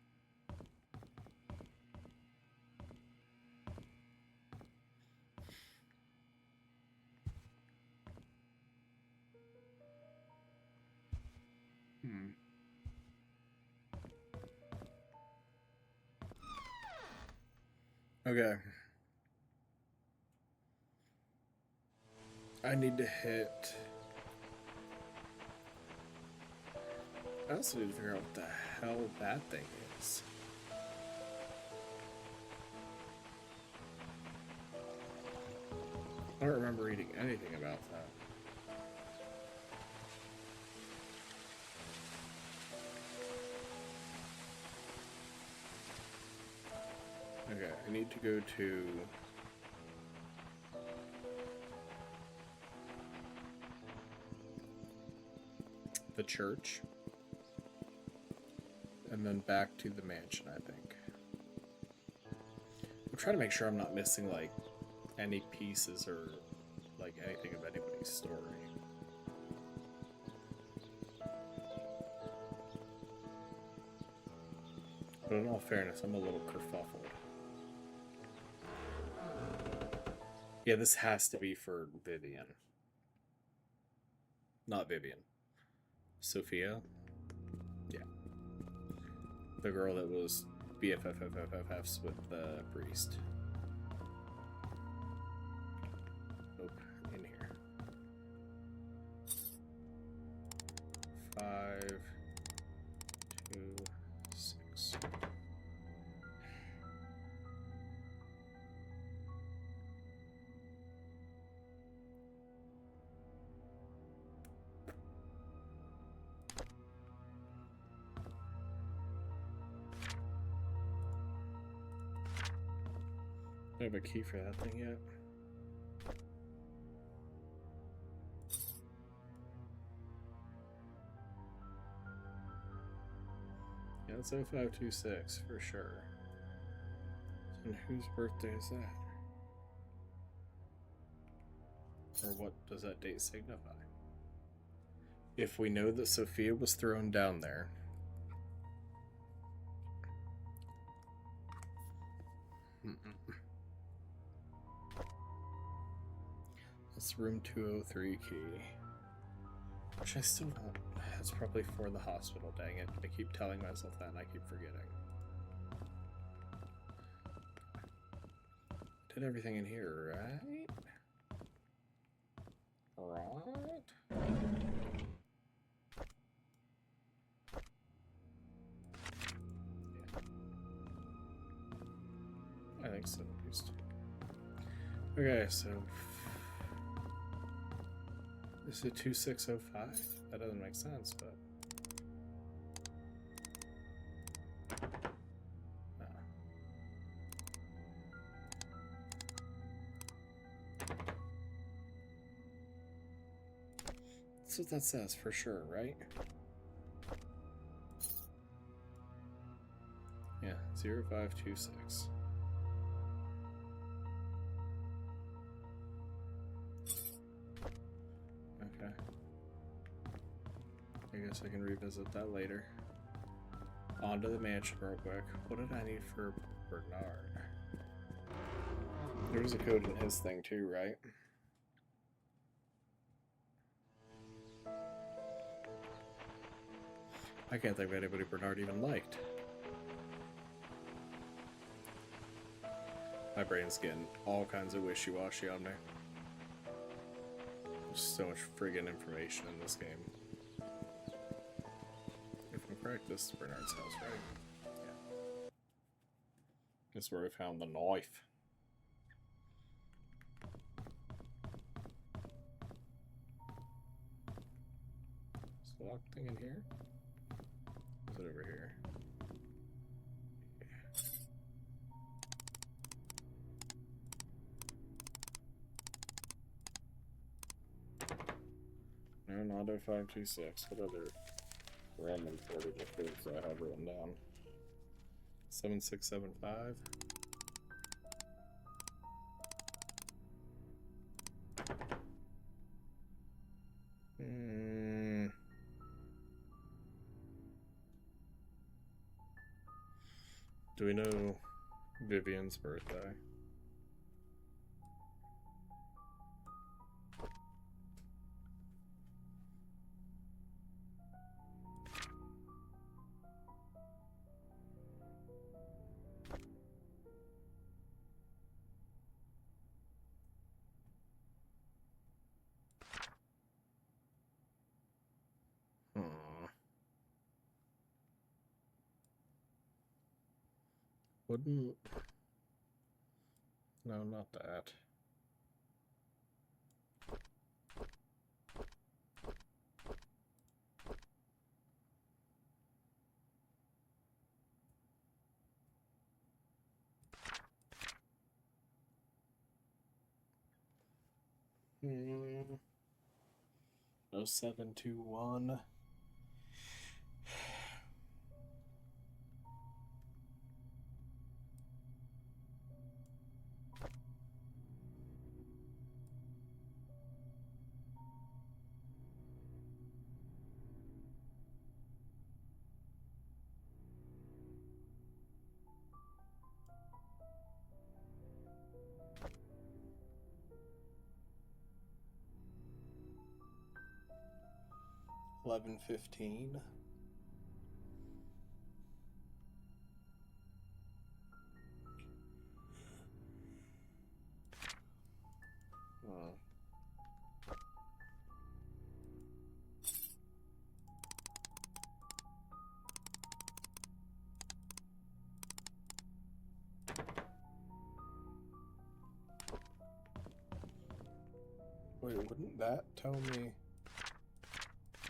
Okay. I need to hit... I also need to figure out what the hell that thing is. I don't remember reading anything about that. Okay, I need to go to... the church. And then back to the mansion, I think. I'm trying to make sure I'm not missing, like, any pieces or, like, anything of anybody's story. But in all fairness, I'm a little kerfuffled. Yeah, this has to be for Vivian. Not Vivian. Sophia? Yeah. The girl that was BFFs with the priest. Nope, in here. 5, 2, 6. I have a key for that thing yet. Yeah, it's 0526 for sure. And whose birthday is that? Or what does that date signify? If we know that Sophia was thrown down there, that's room 203 key. Which I still don't. That's probably for the hospital, dang it. I keep telling myself that and I keep forgetting. Did everything in here, right? Right? Yeah. I think so, at least. Okay, so this is 2605? That doesn't make sense, but no. That's what that says for sure, right? Yeah, 0526. Okay. I guess I can revisit that later. On to the mansion real quick. What did I need for Bernard? There was a code in his thing too, right? I can't think of anybody Bernard even liked. My brain's getting all kinds of wishy-washy on me. There's so much friggin' information in this game. If I'm correct, this is Bernard's house, right? Yeah. This is where we found the knife. Is the lock thing in here? Is it over here? No, not 0526. What other random shortage of codes I have written down? 7675. Do we know Vivian's birthday? Wouldn't... No, not that. Hmm. 0721. $11.15. Wait, wouldn't that tell me?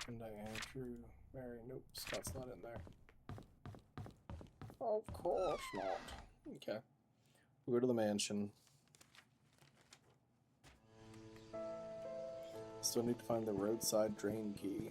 And Andrew, Mary, nope, Scott's not in there. Of course not. Okay. We'll go to the mansion. Still need to find the roadside drain key.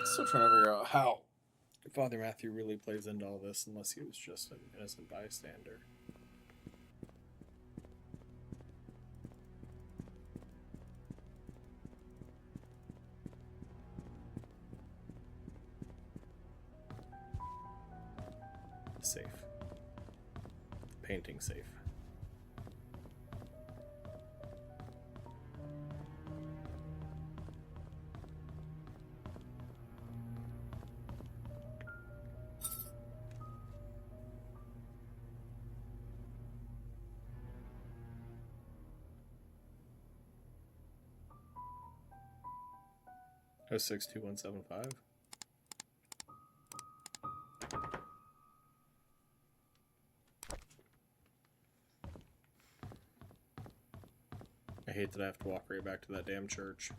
Still trying to figure out how Father Matthew really plays into all this, unless he was just an innocent bystander. Safe. Painting safe. Oh, 62175. I hate that I have to walk right back to that damn church.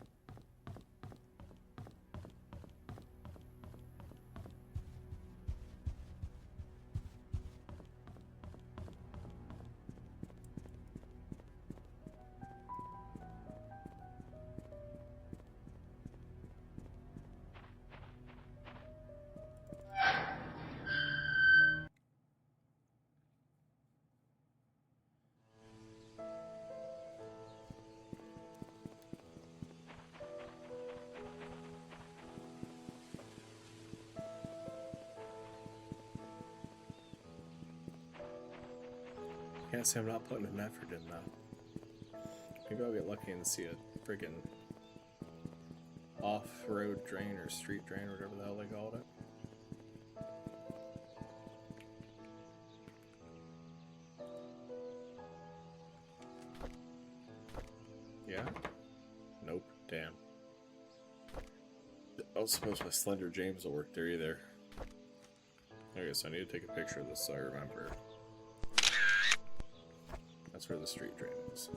Can't say I'm not putting an effort in though. Maybe I'll get lucky and see a friggin' off-road drain or street drain or whatever the hell they called it. Yeah? Nope. Damn. I don't suppose my Slender James will work there either. I guess I need to take a picture of this so I remember. That's where the street drain is.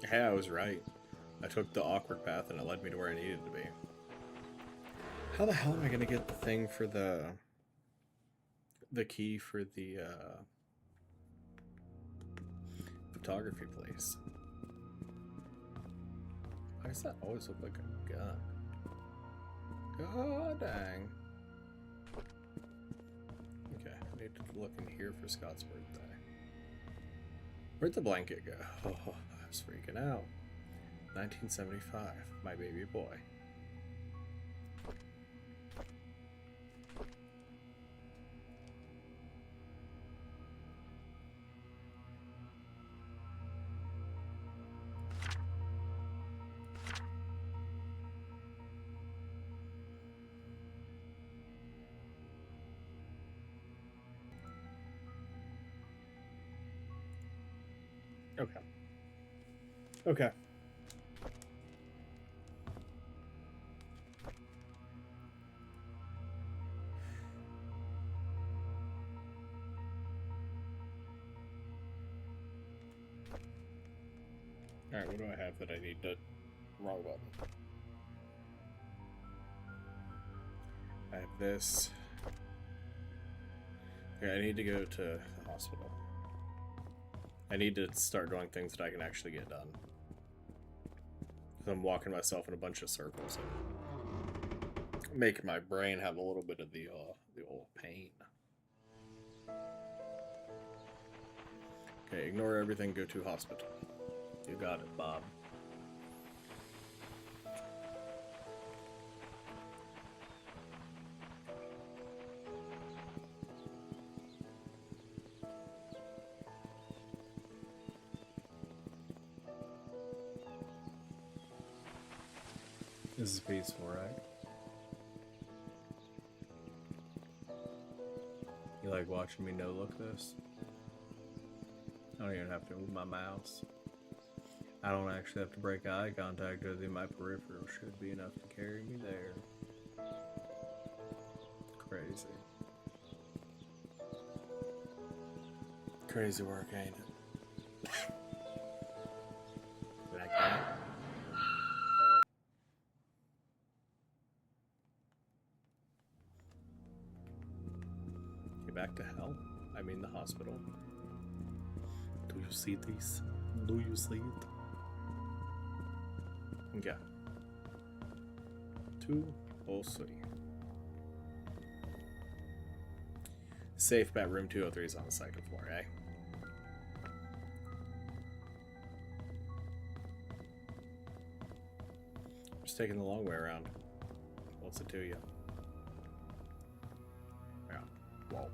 Hey, I was right. I took the awkward path and it led me to where I needed to be. How the hell am I gonna get the thing for the key for the photography place? Why does that always look like a gun? God dang. Okay, I need to look in here for Scott's birthday. Where'd the blanket go? Oh, I was freaking out. 1975, my baby boy. Okay. Okay. Alright, what do I have that I need to... Wrong button. I have this. Okay, I need to go to the hospital. I need to start doing things that I can actually get done. I'm walking myself in a bunch of circles and making my brain have a little bit of the old pain. Okay, ignore everything, go to hospital. You got it, Bob. This is peaceful, right? You like watching me no-look this? I don't even have to move my mouse. I don't actually have to break eye contact with you. My peripheral should be enough to carry me there. Crazy. Crazy work, ain't it? Like that. Get back to hell. I mean the hospital. Do you see this? Do you see it? Okay. 203. Safe bet room 203 is on the second floor, eh? Just taking the long way around. What's it to you? Yeah. Whoa.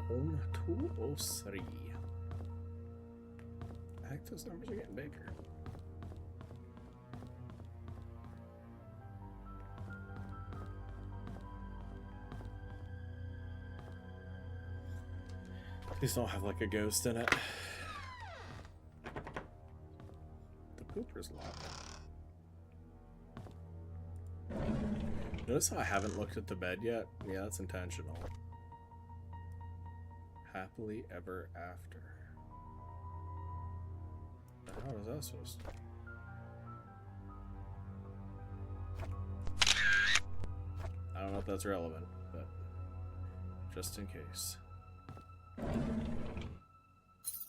Room 203. Access numbers are getting bigger. Please don't have like a ghost in it. The pooper's locked. Notice how I haven't looked at the bed yet? Yeah, that's intentional. Happily ever after. How is that supposed to? I don't know if that's relevant, but just in case.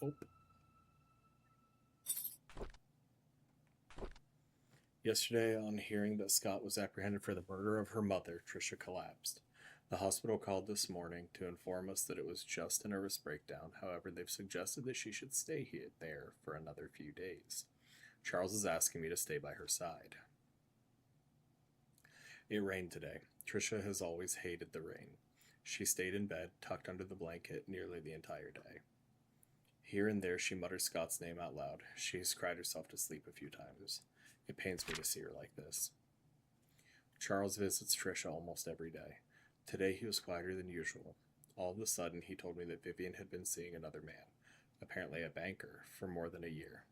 Oh. Yesterday, on hearing that Scott was apprehended for the murder of her mother, Tricia collapsed. The hospital called this morning to inform us that it was just a nervous breakdown. However, they've suggested that she should stay there for another few days. Charles is asking me to stay by her side. It rained today. Tricia has always hated the rain. She stayed in bed, tucked under the blanket, nearly the entire day. Here and there she mutters Scott's name out loud. She has cried herself to sleep a few times. It pains me to see her like this. Charles visits Tricia almost every day. Today he was quieter than usual. All of a sudden he told me that Vivian had been seeing another man, apparently a banker, for more than a year.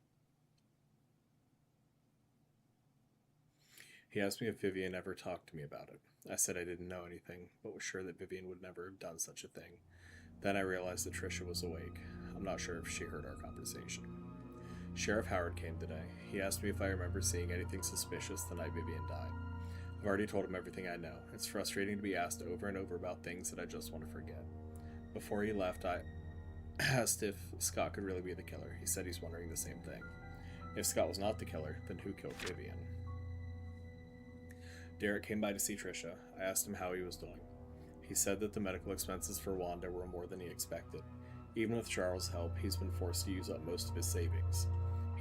He asked me if Vivian ever talked to me about it. I said I didn't know anything, but was sure that Vivian would never have done such a thing. Then I realized that Tricia was awake. I'm not sure if she heard our conversation. Sheriff Howard came today. He asked me if I remember seeing anything suspicious the night Vivian died. I've already told him everything I know. It's frustrating to be asked over and over about things that I just want to forget. Before he left, I asked if Scott could really be the killer. He said he's wondering the same thing. If Scott was not the killer, then who killed Vivian? Derek came by to see Tricia. I asked him how he was doing. He said that the medical expenses for Wanda were more than he expected. Even with Charles' help, he's been forced to use up most of his savings.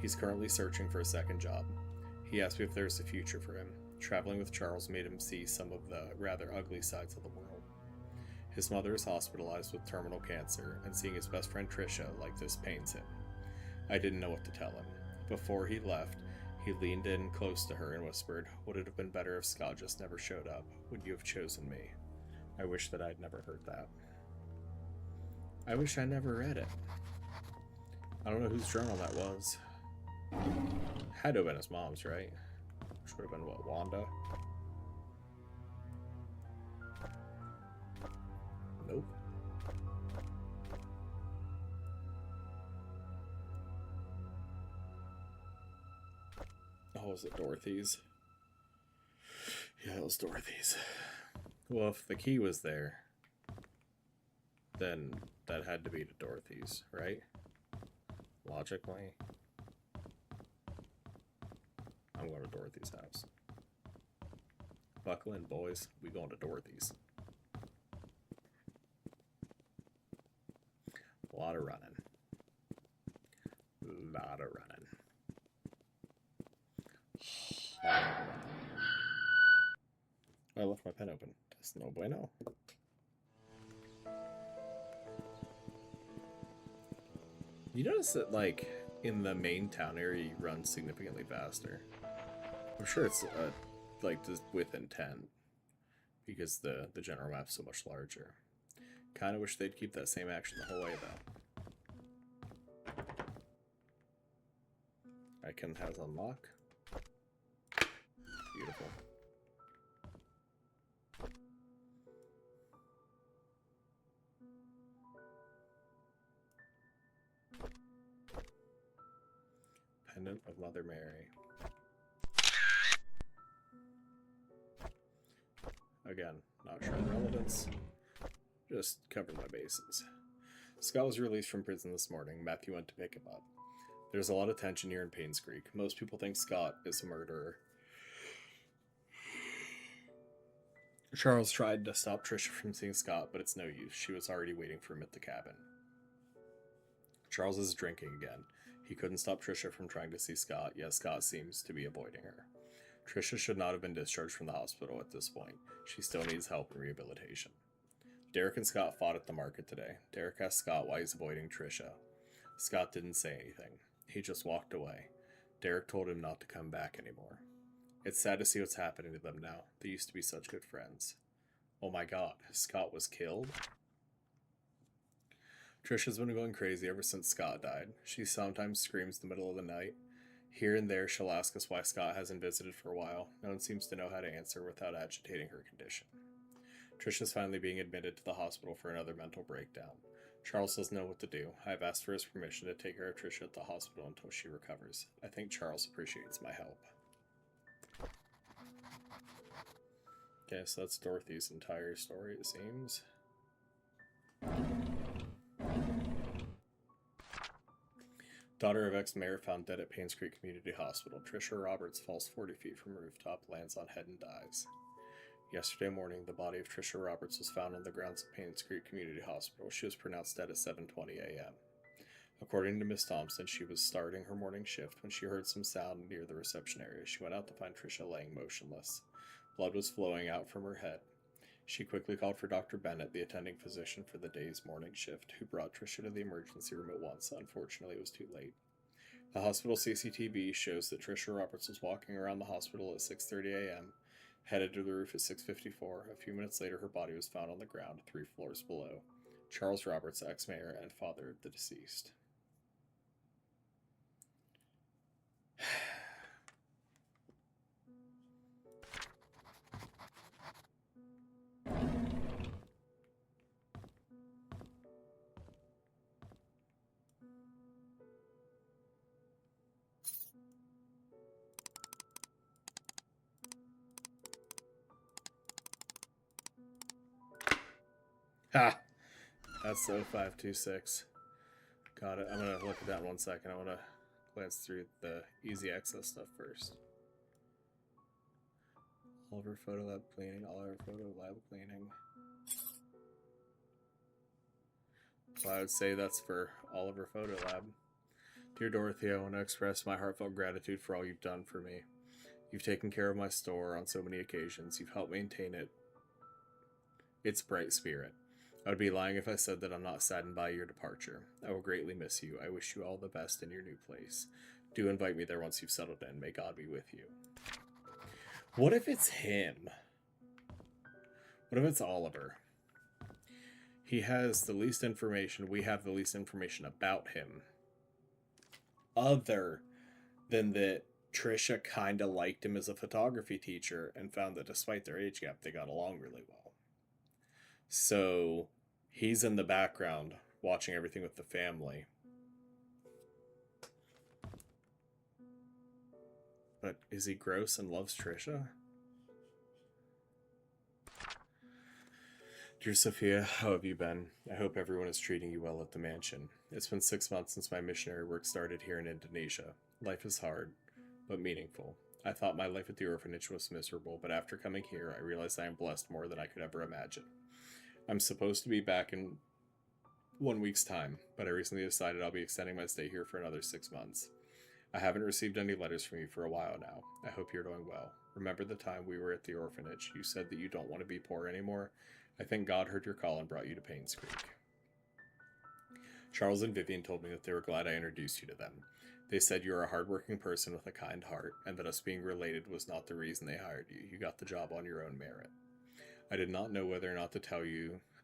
He's currently searching for a second job. He asked me if there's a future for him. Traveling with Charles made him see some of the rather ugly sides of the world. His mother is hospitalized with terminal cancer, and seeing his best friend Tricia like this pains him. I didn't know what to tell him. Before he left, he leaned in close to her and whispered, "Would it have been better if Scott just never showed up? Would you have chosen me?" I wish that I'd never heard that. I wish I never read it. I don't know whose journal that was. Had to have been his mom's, right? Which would have been what, Wanda? Nope. Oh, was it Dorothy's? Yeah, it was Dorothy's. Well, if the key was there, then that had to be to Dorothy's, right? Logically. I'm going to Dorothy's house. Buckle in, boys. We going to Dorothy's. A lot of running. Lot of running. I left my pen open. That's no bueno. You notice that, like, in the main town area, you run significantly faster. I'm sure it's, like, just with intent, because the general map's so much larger. Kind of wish they'd keep that same action the whole way, though. Icon has unlock. Beautiful. Pendant of Mother Mary. Again, not sure of relevance. Just covering my bases. Scott was released from prison this morning. Matthew went to pick him up. There's a lot of tension here in Painscreek. Most people think Scott is a murderer. Charles tried to stop Trisha from seeing Scott, but it's no use. She was already waiting for him at the cabin. Charles is drinking again. He couldn't stop Trisha from trying to see Scott, yet Scott seems to be avoiding her. Trisha should not have been discharged from the hospital at this point. She still needs help and rehabilitation. Derek and Scott fought at the market today. Derek asked Scott why he's avoiding Trisha. Scott didn't say anything. He just walked away. Derek told him not to come back anymore. It's sad to see what's happening to them now. They used to be such good friends. Oh my god, Scott was killed? Trisha's been going crazy ever since Scott died. She sometimes screams in the middle of the night. Here and there, she'll ask us why Scott hasn't visited for a while. No one seems to know how to answer without agitating her condition. Trisha's finally being admitted to the hospital for another mental breakdown. Charles doesn't know what to do. I've asked for his permission to take care of Trisha at the hospital until she recovers. I think Charles appreciates my help. Okay, so that's Dorothy's entire story, it seems. Daughter of ex-mayor found dead at Painscreek Community Hospital. Trisha Roberts falls 40 feet from rooftop, lands on head and dies. Yesterday morning, the body of Trisha Roberts was found on the grounds of Painscreek Community Hospital. She was pronounced dead at 7:20 a.m. According to Miss Thompson, she was starting her morning shift when she heard some sound near the reception area. She went out to find Trisha laying motionless. Blood was flowing out from her head. She quickly called for Dr. Bennett, the attending physician for the day's morning shift, who brought Trisha to the emergency room at once. Unfortunately, it was too late. The hospital CCTV shows that Trisha Roberts was walking around the hospital at 6:30 a.m., headed to the roof at 6:54. A few minutes later, her body was found on the ground 3 floors below. Charles Roberts, ex-mayor and father of the deceased. Ha! That's 0526. Got it. I'm going to look at that in 1 second. I want to glance through the easy access stuff first. Oliver Photo Lab cleaning. Oliver Photo Lab cleaning. So I would say that's for Oliver Photo Lab. Dear Dorothy, I want to express my heartfelt gratitude for all you've done for me. You've taken care of my store on so many occasions. You've helped maintain its bright spirit. I would be lying if I said that I'm not saddened by your departure. I will greatly miss you. I wish you all the best in your new place. Do invite me there once you've settled in. May God be with you. What if it's him? What if it's Oliver? He has the least information. We have the least information about him. Other than that Trisha kind of liked him as a photography teacher and found that despite their age gap, they got along really well. So he's in the background watching everything with the family. But is he gross and loves Trisha? Dear Sophia, how have you been? I hope everyone is treating you well at the mansion. It's been 6 months since my missionary work started here in Indonesia. Life is hard, but meaningful. I thought my life at the orphanage was miserable, but after coming here, I realized I am blessed more than I could ever imagine. I'm supposed to be back in 1 week's time, but I recently decided I'll be extending my stay here for another 6 months. I haven't received any letters from you for a while now. I hope you're doing well. Remember the time we were at the orphanage? You said that you don't want to be poor anymore. I think God heard your call and brought you to Painscreek. Charles and Vivian told me that they were glad I introduced you to them. They said you are a hardworking person with a kind heart, and that us being related was not the reason they hired you. You got the job on your own merit. I did not know whether or not to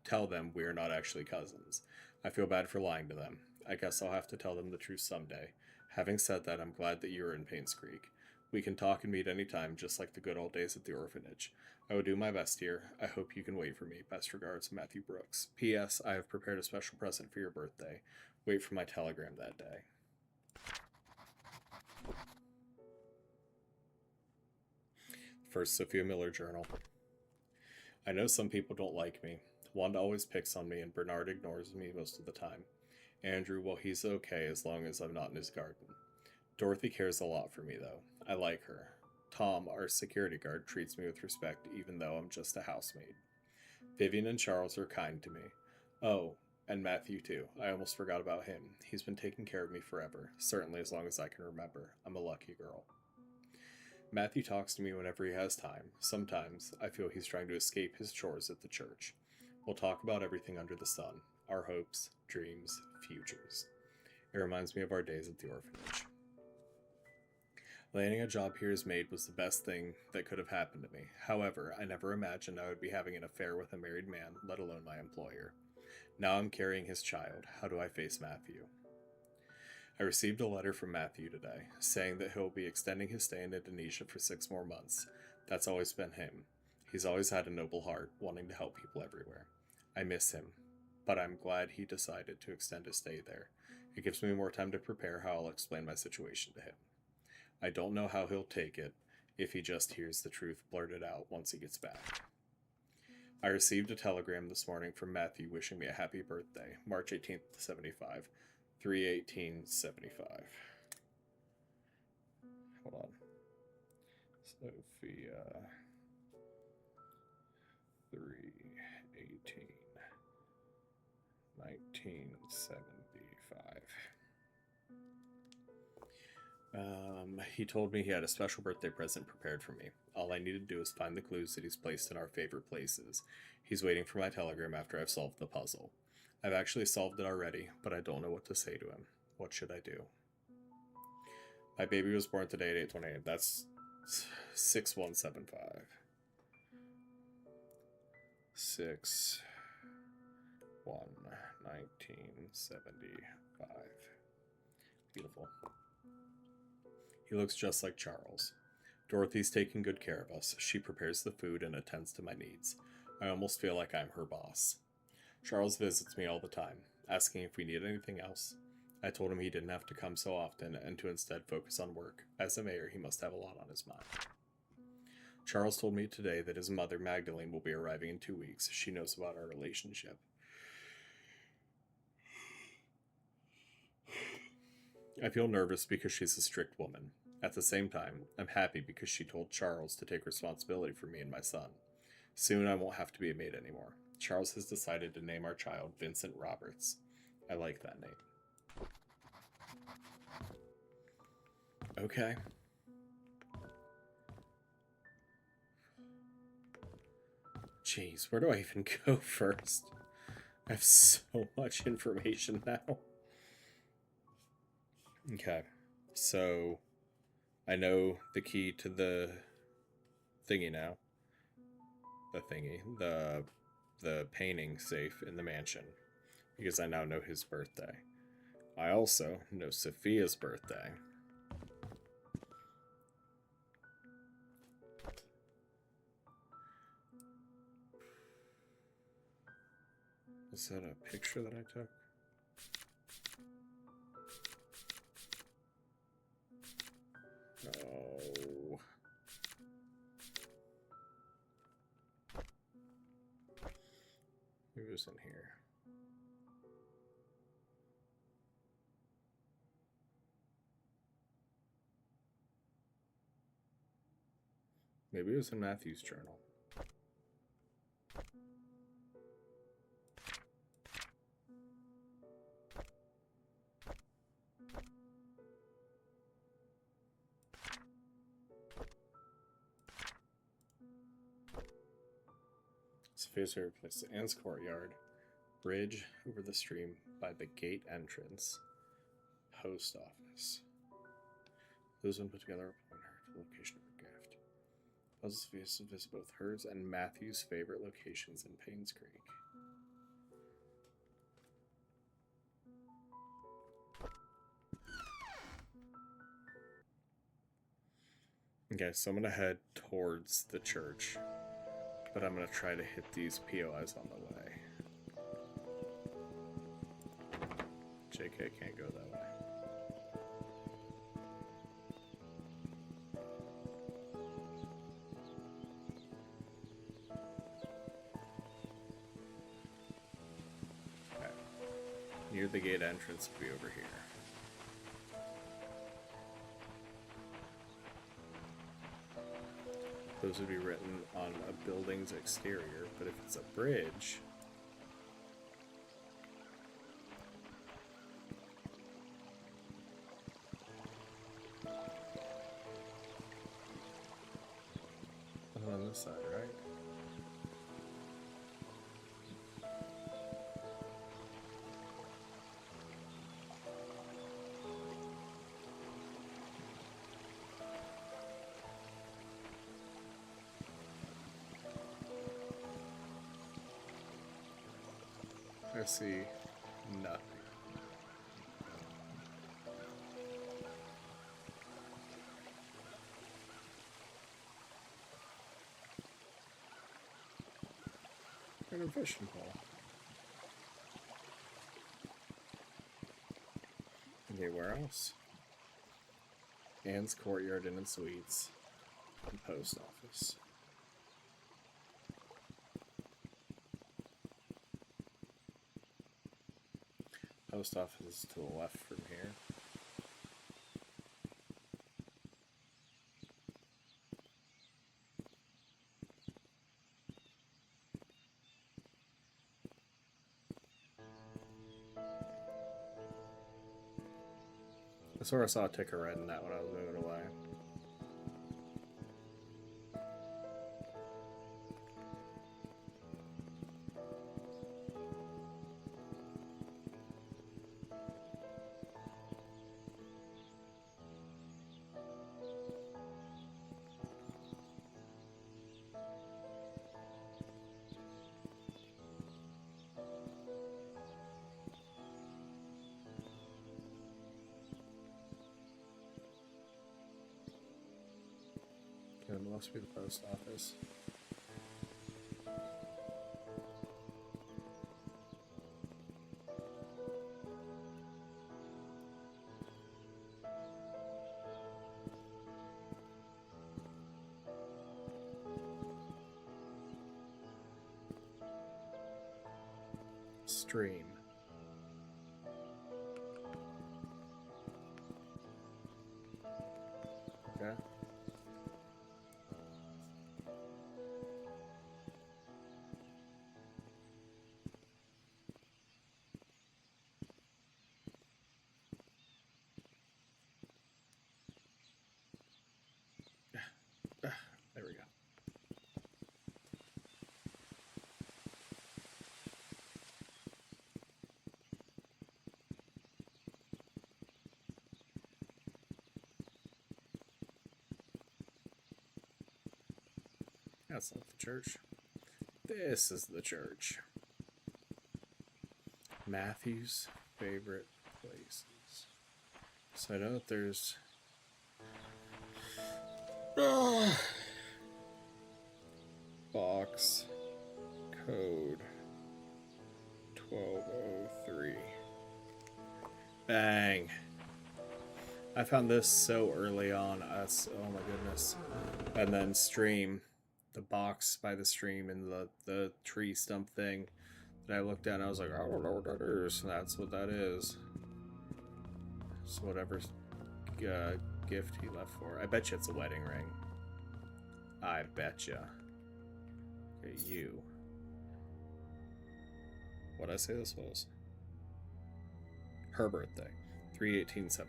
tell them we are not actually cousins. I feel bad for lying to them. I guess I'll have to tell them the truth someday. Having said that, I'm glad that you are in Painscreek. We can talk and meet any time, just like the good old days at the orphanage. I will do my best here. I hope you can wait for me. Best regards, Matthew Brooks. P.S. I have prepared a special present for your birthday. Wait for my telegram that day. First Sophia Miller journal. I know some people don't like me. Wanda always picks on me, and Bernard ignores me most of the time. Andrew, well, he's okay as long as I'm not in his garden. Dorothy cares a lot for me, though. I like her. Tom, our security guard, treats me with respect, even though I'm just a housemaid. Vivian and Charles are kind to me. Oh, and Matthew, too. I almost forgot about him. He's been taking care of me forever, certainly as long as I can remember. I'm a lucky girl. Matthew talks to me whenever he has time. Sometimes I feel he's trying to escape his chores at the church. We'll talk about everything under the sun. Our hopes, dreams, futures. It reminds me of our days at the orphanage. Landing a job here as maid was the best thing that could have happened to me. However, I never imagined I would be having an affair with a married man, let alone my employer. Now I'm carrying his child. How do I face Matthew? I received a letter from Matthew today, saying that he'll be extending his stay in Indonesia for 6 more months. That's always been him. He's always had a noble heart, wanting to help people everywhere. I miss him, but I'm glad he decided to extend his stay there. It gives me more time to prepare how I'll explain my situation to him. I don't know how he'll take it if he just hears the truth blurted out once he gets back. I received a telegram this morning from Matthew wishing me a happy birthday, March 18th, 75, 3/18/75. Hold on. Sophia, 3/18/1975. He told me he had a special birthday present prepared for me. All I need to do is find the clues that he's placed in our favorite places. He's waiting for my telegram after I've solved the puzzle. I've actually solved it already, but I don't know what to say to him. What should I do? My baby was born today at 8:28. That's 6/1/75. 6/1/1975. Beautiful. He looks just like Charles. Dorothy's taking good care of us. She prepares the food and attends to my needs. I almost feel like I'm her boss. Charles visits me all the time, asking if we need anything else. I told him he didn't have to come so often and to instead focus on work. As a mayor, he must have a lot on his mind. Charles told me today that his mother, Magdalene, will be arriving in 2 weeks. She knows about our relationship. I feel nervous because she's a strict woman. At the same time, I'm happy because she told Charles to take responsibility for me and my son. Soon I won't have to be a maid anymore. Charles has decided to name our child Vincent Roberts. I like that name. Okay. Jeez, where do I even go first? I have so much information now. Okay, so I know the key to the thingy now. The painting safe in the mansion, because I now know his birthday. I also know Sophia's birthday. Is that a picture that I took? Oh. Who's in here? Maybe it was in Matthew's journal. Sophia's favorite place, Anne's courtyard, bridge over the stream by the gate entrance, post office. Those one put together a point her to the location of her gift. Puzzles Sophia to visit both hers and Matthew's favorite locations in Painscreek. Okay, so I'm gonna head towards the church, but I'm gonna try to hit these POIs on the way. JK can't go that way. Okay. Near the gate entrance would be over here. Those would be written on a building's exterior, but if it's a bridge... on this side, right? I see nothing. And a fishing pole. Okay, where else? Anne's Courtyard Inn and Suites. And post office. Post office is to the left from here. I sort of saw a ticker red in that when I was moving away. Okay, it must be the post office. Stream. Okay. There we go. That's not the church. This is the church. Matthew's favorite places. So I know that there's... box code 1203. Bang. I found this so early on. Oh my goodness. And then stream. The box by the stream and the tree stump thing that I looked at and I was like, I don't know what that is. And that's what that is. So whatever gift he left for. I bet you it's a wedding ring. I betcha. Okay, you. What'd I say this was? Her birthday. 3/18/75.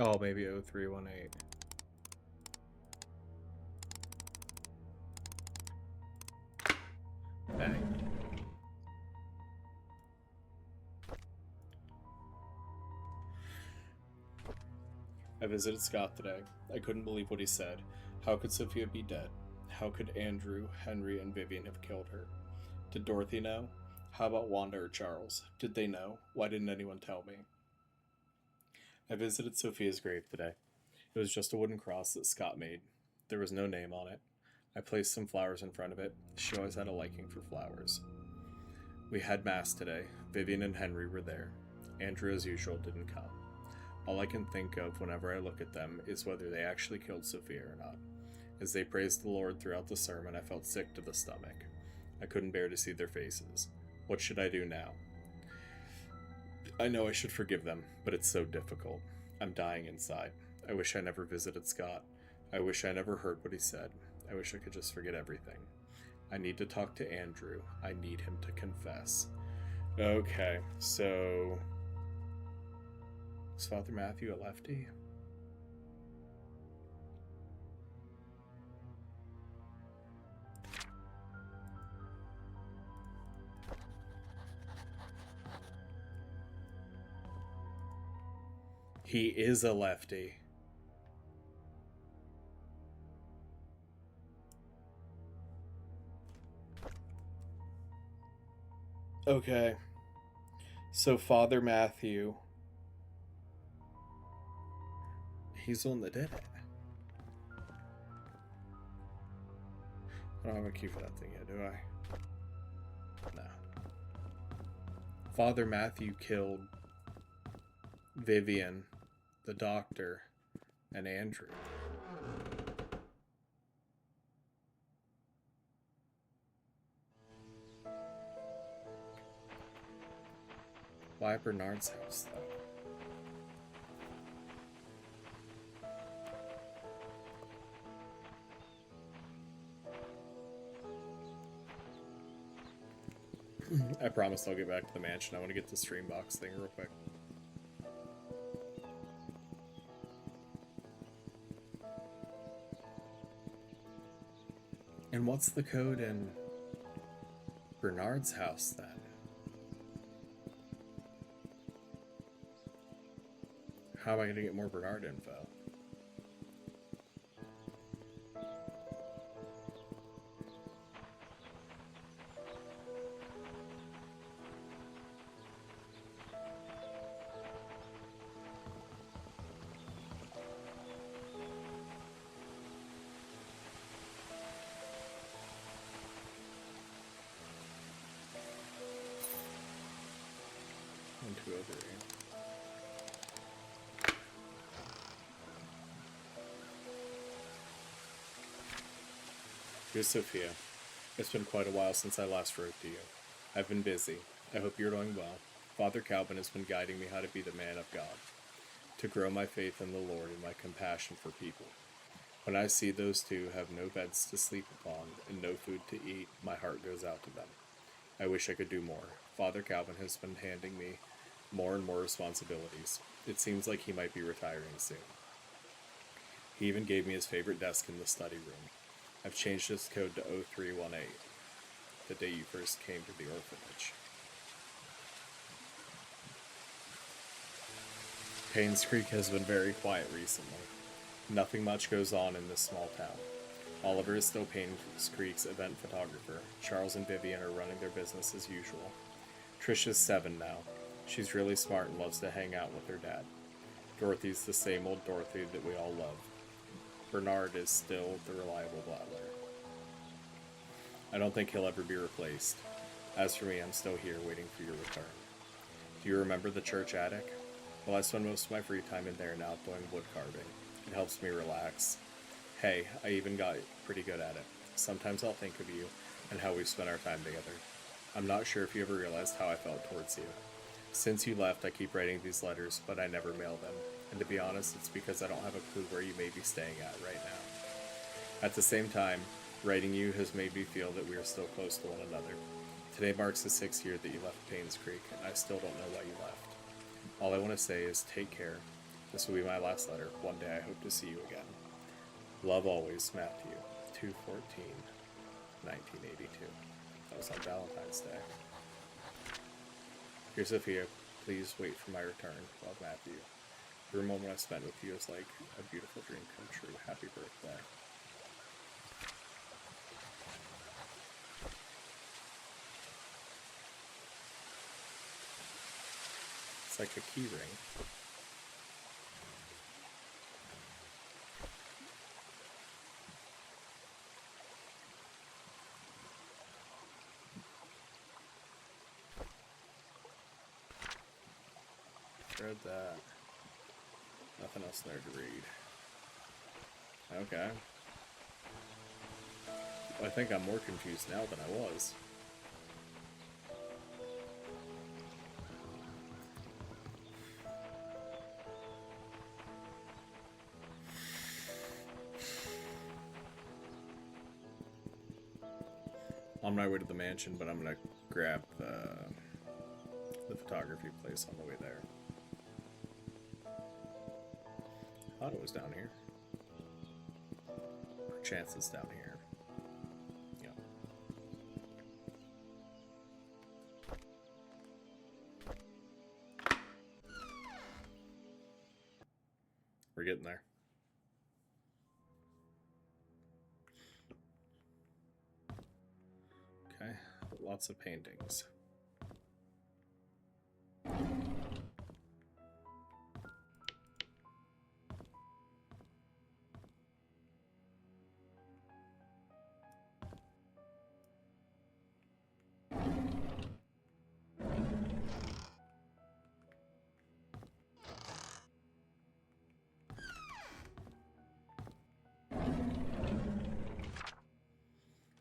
Oh, maybe 0318. Bang. I visited Scott today. I couldn't believe what he said. How could Sophia be dead? How could Andrew, Henry, and Vivian have killed her? Did Dorothy know? How about Wanda or Charles? Did they know? Why didn't anyone tell me? I visited Sophia's grave today. It was just a wooden cross that Scott made. There was no name on it. I placed some flowers in front of it. She always had a liking for flowers. We had Mass today. Vivian and Henry were there. Andrew, as usual, didn't come. All I can think of whenever I look at them is whether they actually killed Sophia or not. As they praised the Lord throughout the sermon, I felt sick to the stomach. I couldn't bear to see their faces. What should I do now? I know I should forgive them, but it's so difficult. I'm dying inside. I wish I never visited Scott. I wish I never heard what he said. I wish I could just forget everything. I need to talk to Andrew. I need him to confess. Okay, so... is Father Matthew a lefty? He is a lefty. Okay. So Father Matthew, he's the one that did it. I don't have a key for that thing yet, do I? No. Father Matthew killed Vivian, the doctor, and Andrew. Why at Bernard's house, though? I promise I'll get back to the mansion. I want to get the stream box thing real quick. And what's the code in Bernard's house then? How am I going to get more Bernard info? One, two, over here. Dear Sophia, it's been quite a while since I last wrote to you. I've been busy. I hope you're doing well. Father Calvin has been guiding me how to be the man of God, to grow my faith in the Lord and my compassion for people. When I see those two have no beds to sleep upon and no food to eat, my heart goes out to them. I wish I could do more. Father Calvin has been handing me more and more responsibilities. It seems like he might be retiring soon. He even gave me his favorite desk in the study room. I've changed his code to 0318, the day you first came to the orphanage. Painscreek has been very quiet recently. Nothing much goes on in this small town. Oliver is still Painscreek's event photographer. Charles and Vivian are running their business as usual. Trisha's 7 now. She's really smart and loves to hang out with her dad. Dorothy's the same old Dorothy that we all love. Bernard is still the reliable blabbler. I don't think he'll ever be replaced. As for me, I'm still here waiting for your return. Do you remember the church attic? Well, I spend most of my free time in there now doing wood carving. It helps me relax. Hey, I even got pretty good at it. Sometimes I'll think of you and how we've spent our time together. I'm not sure if you ever realized how I felt towards you. Since you left, I keep writing these letters, but I never mail them. And to be honest, it's because I don't have a clue where you may be staying at right now. At the same time, writing you has made me feel that we are still close to one another. Today marks the 6th year that you left Painscreek, and I still don't know why you left. All I want to say is take care. This will be my last letter. One day I hope to see you again. Love always, Matthew. 2/14/1982. That was on Valentine's Day. Dear Sophia, please wait for my return. Love, Matthew. Every moment I spent with you is like a beautiful dream come true. Happy birthday. It's like a key ring. Read that. Nothing else there to read. Okay. I think I'm more confused now than I was. On my way to the mansion, but I'm gonna grab the photography place on the way there. I thought it was down here. Perchance it's down here. Yeah. We're getting there. Okay, lots of paintings.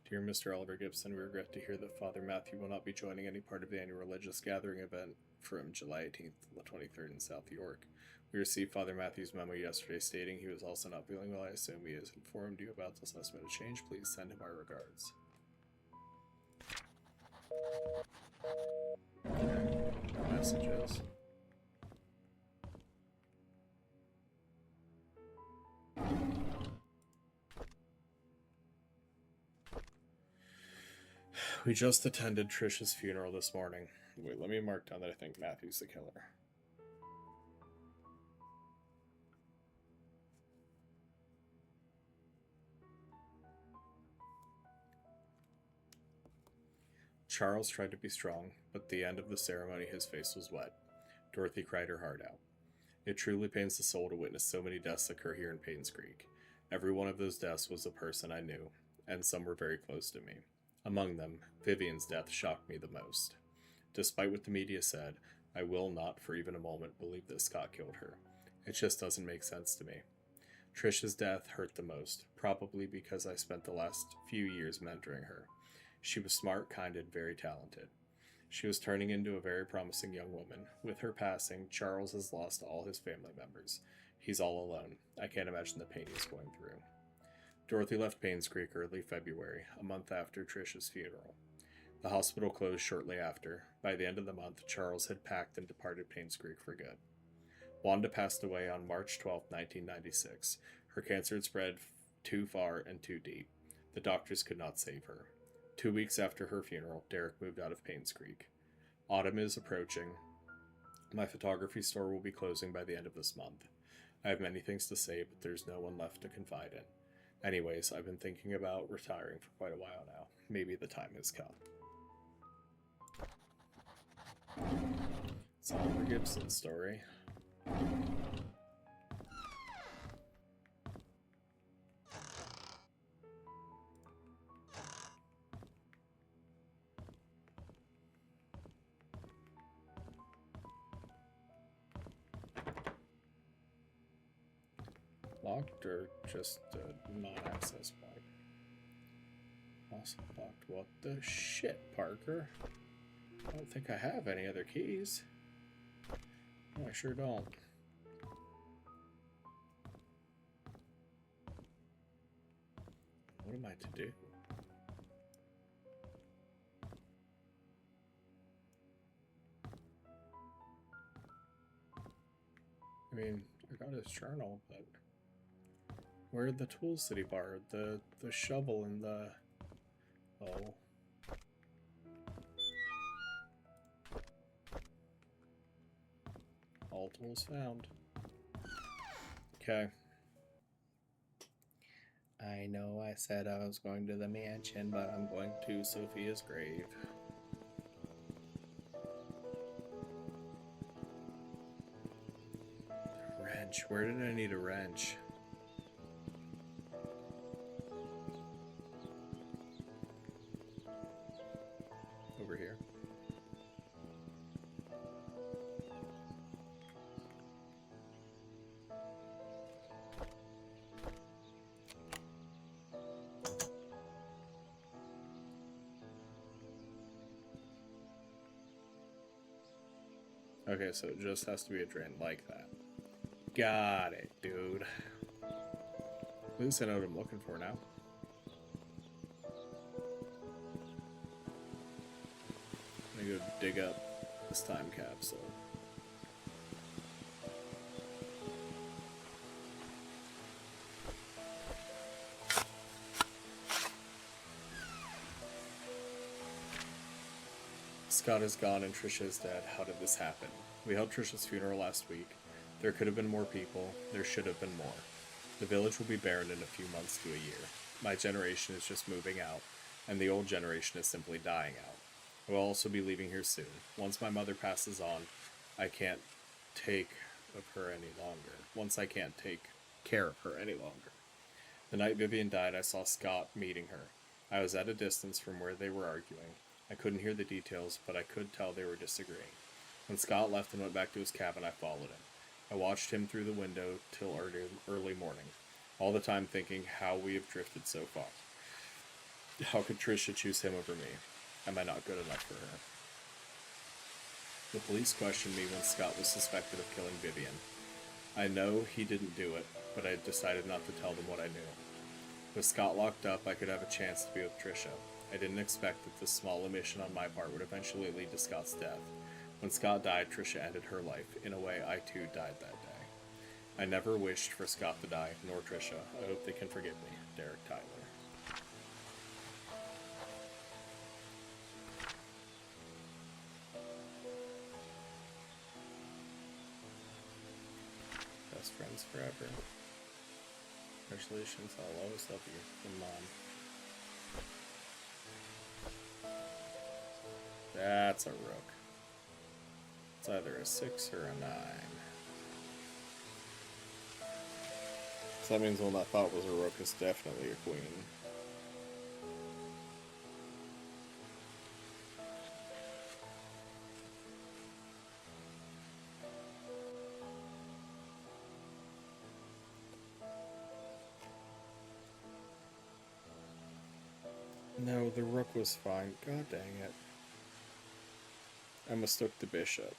Dear Mr. Oliver Gibson, we regret to hear that Father Matthew will not be joining any part of the annual religious gathering event from July 18th to the 23rd in South York. We received Father Matthew's memo yesterday stating he was also not feeling well. I assume he has informed you about this last minute change. Please send him our regards. Okay. Messages. We just attended Trish's funeral this morning. Wait, let me mark down that I think Matthew's the killer. Charles tried to be strong, but at the end of the ceremony his face was wet. Dorothy cried her heart out. It truly pains the soul to witness so many deaths occur here in Painscreek. Every one of those deaths was a person I knew, and some were very close to me. Among them, Vivian's death shocked me the most. Despite what the media said, I will not for even a moment believe that Scott killed her. It just doesn't make sense to me. Trish's death hurt the most, probably because I spent the last few years mentoring her. She was smart, kind, and very talented. She was turning into a very promising young woman. With her passing, Charles has lost all his family members. He's all alone. I can't imagine the pain he's going through. Dorothy left Painscreek early February, a month after Trish's funeral. The hospital closed shortly after. By the end of the month, Charles had packed and departed Painscreek for good. Wanda passed away on March 12, 1996. Her cancer had spread too far and too deep. The doctors could not save her. 2 weeks after her funeral, Derek moved out of Painscreek. Autumn is approaching. My photography store will be closing by the end of this month. I have many things to say, but there's no one left to confide in. Anyways, I've been thinking about retiring for quite a while now. Maybe the time has come. It's Oliver Gibson's story. Locked or just a non-access point? Also locked. What the shit, Parker? I don't think I have any other keys. No, I sure don't. What am I to do? I mean, I got out his journal, but where are the tools that he borrowed? The shovel and the... Oh. All tools found. Okay. I know I said I was going to the mansion, but I'm going to Sophia's grave. Wrench. Where did I need a wrench? Over here. Okay, so it just has to be a drain like that. Got it, dude. At least I know what I'm looking for now. I'm gonna go dig up this time capsule. Scott is gone and Trisha is dead. How did this happen? We held Trisha's funeral last week. There could have been more people. There should have been more. The village will be barren in a few months to a year. My generation is just moving out, and the old generation is simply dying out. I will also be leaving here soon. Once my mother passes on, I can't take of her any longer. Once I can't take care of her any longer. The night Vivian died, I saw Scott meeting her. I was at a distance from where they were arguing. I couldn't hear the details, but I could tell they were disagreeing. When Scott left and went back to his cabin, I followed him. I watched him through the window till early morning, all the time thinking how we have drifted so far. How could Trisha choose him over me? Am I not good enough for her? The police questioned me when Scott was suspected of killing Vivian. I know he didn't do it, but I decided not to tell them what I knew. With Scott locked up, I could have a chance to be with Trisha. I didn't expect that this small omission on my part would eventually lead to Scott's death. When Scott died, Trisha ended her life. In a way, I too died that day. I never wished for Scott to die, nor Trisha. I hope they can forgive me. Derek Tyler. Best friends forever. Congratulations, I'll always love you. From Mom. That's a rook. It's either a 6 or a 9. So that means the one I thought was a rook is definitely a queen. No, the rook was fine. God dang it. I mistook the bishop.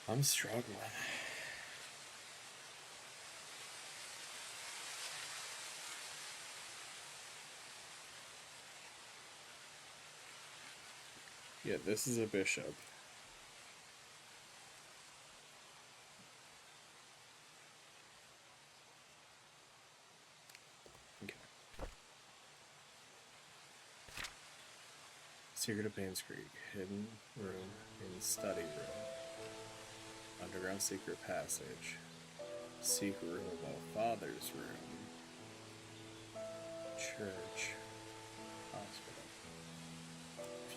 I'm struggling. Yeah, this is a bishop. Okay. Secret of Painscreek. Hidden room in study room. Underground secret passage. Secret room above Father's room. Church. Hospital.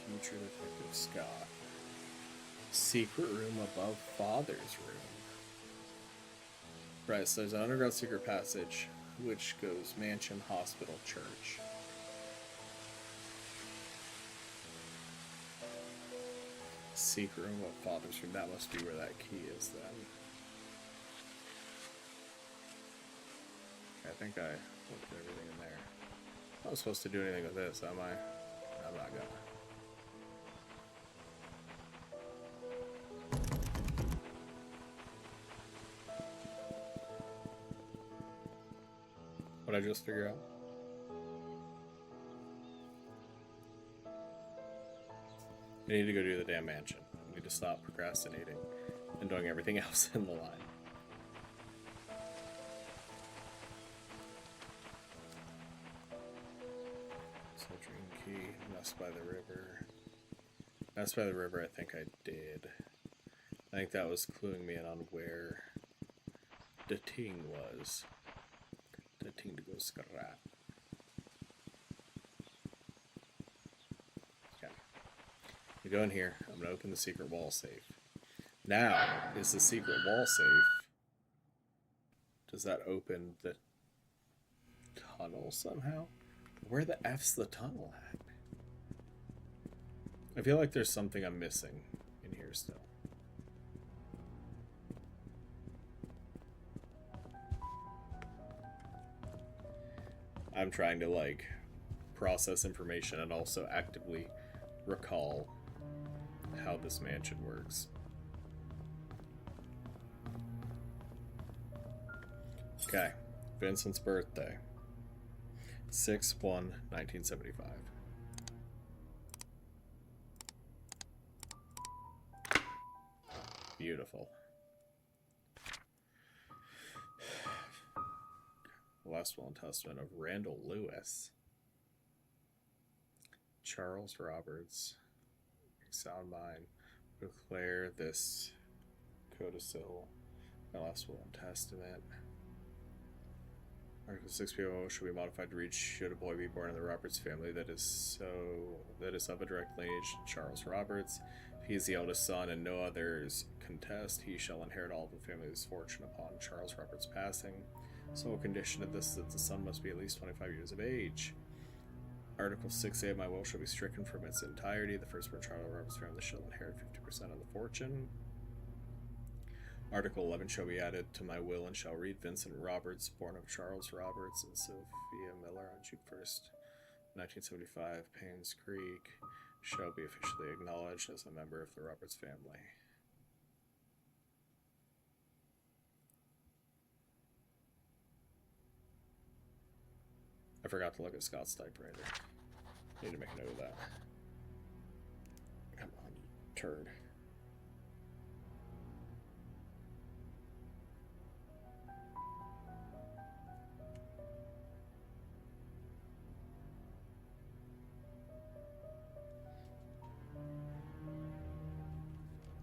Future Detective Scott. Secret room above Father's room. Right, so there's an underground secret passage, which goes mansion, hospital, church. Secret room of Father's room. That must be where that key is then. I think I looked at everything in there. I'm not supposed to do anything with this, am I? I'm not gonna. What'd I just figure out? I need to go do the damn mansion. I need to stop procrastinating and doing everything else in the line. Dream key, Nest by the River. Nest by the River, I think I did. I think that was cluing me in on where the ting was. The ting to go scrap. Okay. You go in here. I'm going to open the secret wall safe. Now, is the secret wall safe... Does that open the tunnel somehow? Where the F's the tunnel at? I feel like there's something I'm missing in here still. I'm trying to, like, process information and also actively recall how this mansion works. Okay, Vincent's birthday. 6/1/1975. Beautiful. The last will and testament of Randall Lewis. Charles Roberts. Sound mind. Declare this codicil. My last will and testament. Article 6PO should be modified to read should a boy be born in the Roberts family that is of a direct lineage to Charles Roberts. If he is the eldest son and no others contest, he shall inherit all of the family's fortune upon Charles Roberts' passing. Sole condition of this is that the son must be at least 25 years of age. Article 6A of my will shall be stricken from its entirety. The firstborn Charles Roberts family shall inherit 50% of the fortune. Article 11 shall be added to my will and shall read Vincent Roberts, born of Charles Roberts and Sophia Miller on June 1st, 1975, Painscreek, shall be officially acknowledged as a member of the Roberts family. I forgot to look at Scott's typewriter. Need to make a note of that. Come on, you turd.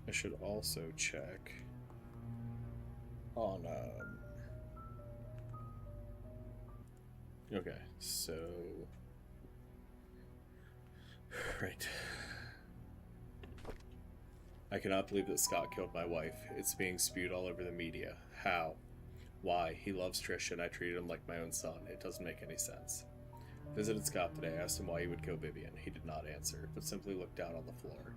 I should also check on okay, so right. I cannot believe that Scott killed my wife. It's being spewed all over the media. How? Why? He loves Trish and I treated him like my own son. It doesn't make any sense. Visited Scott today, asked him why he would kill Vivian. He did not answer, but simply looked down on the floor.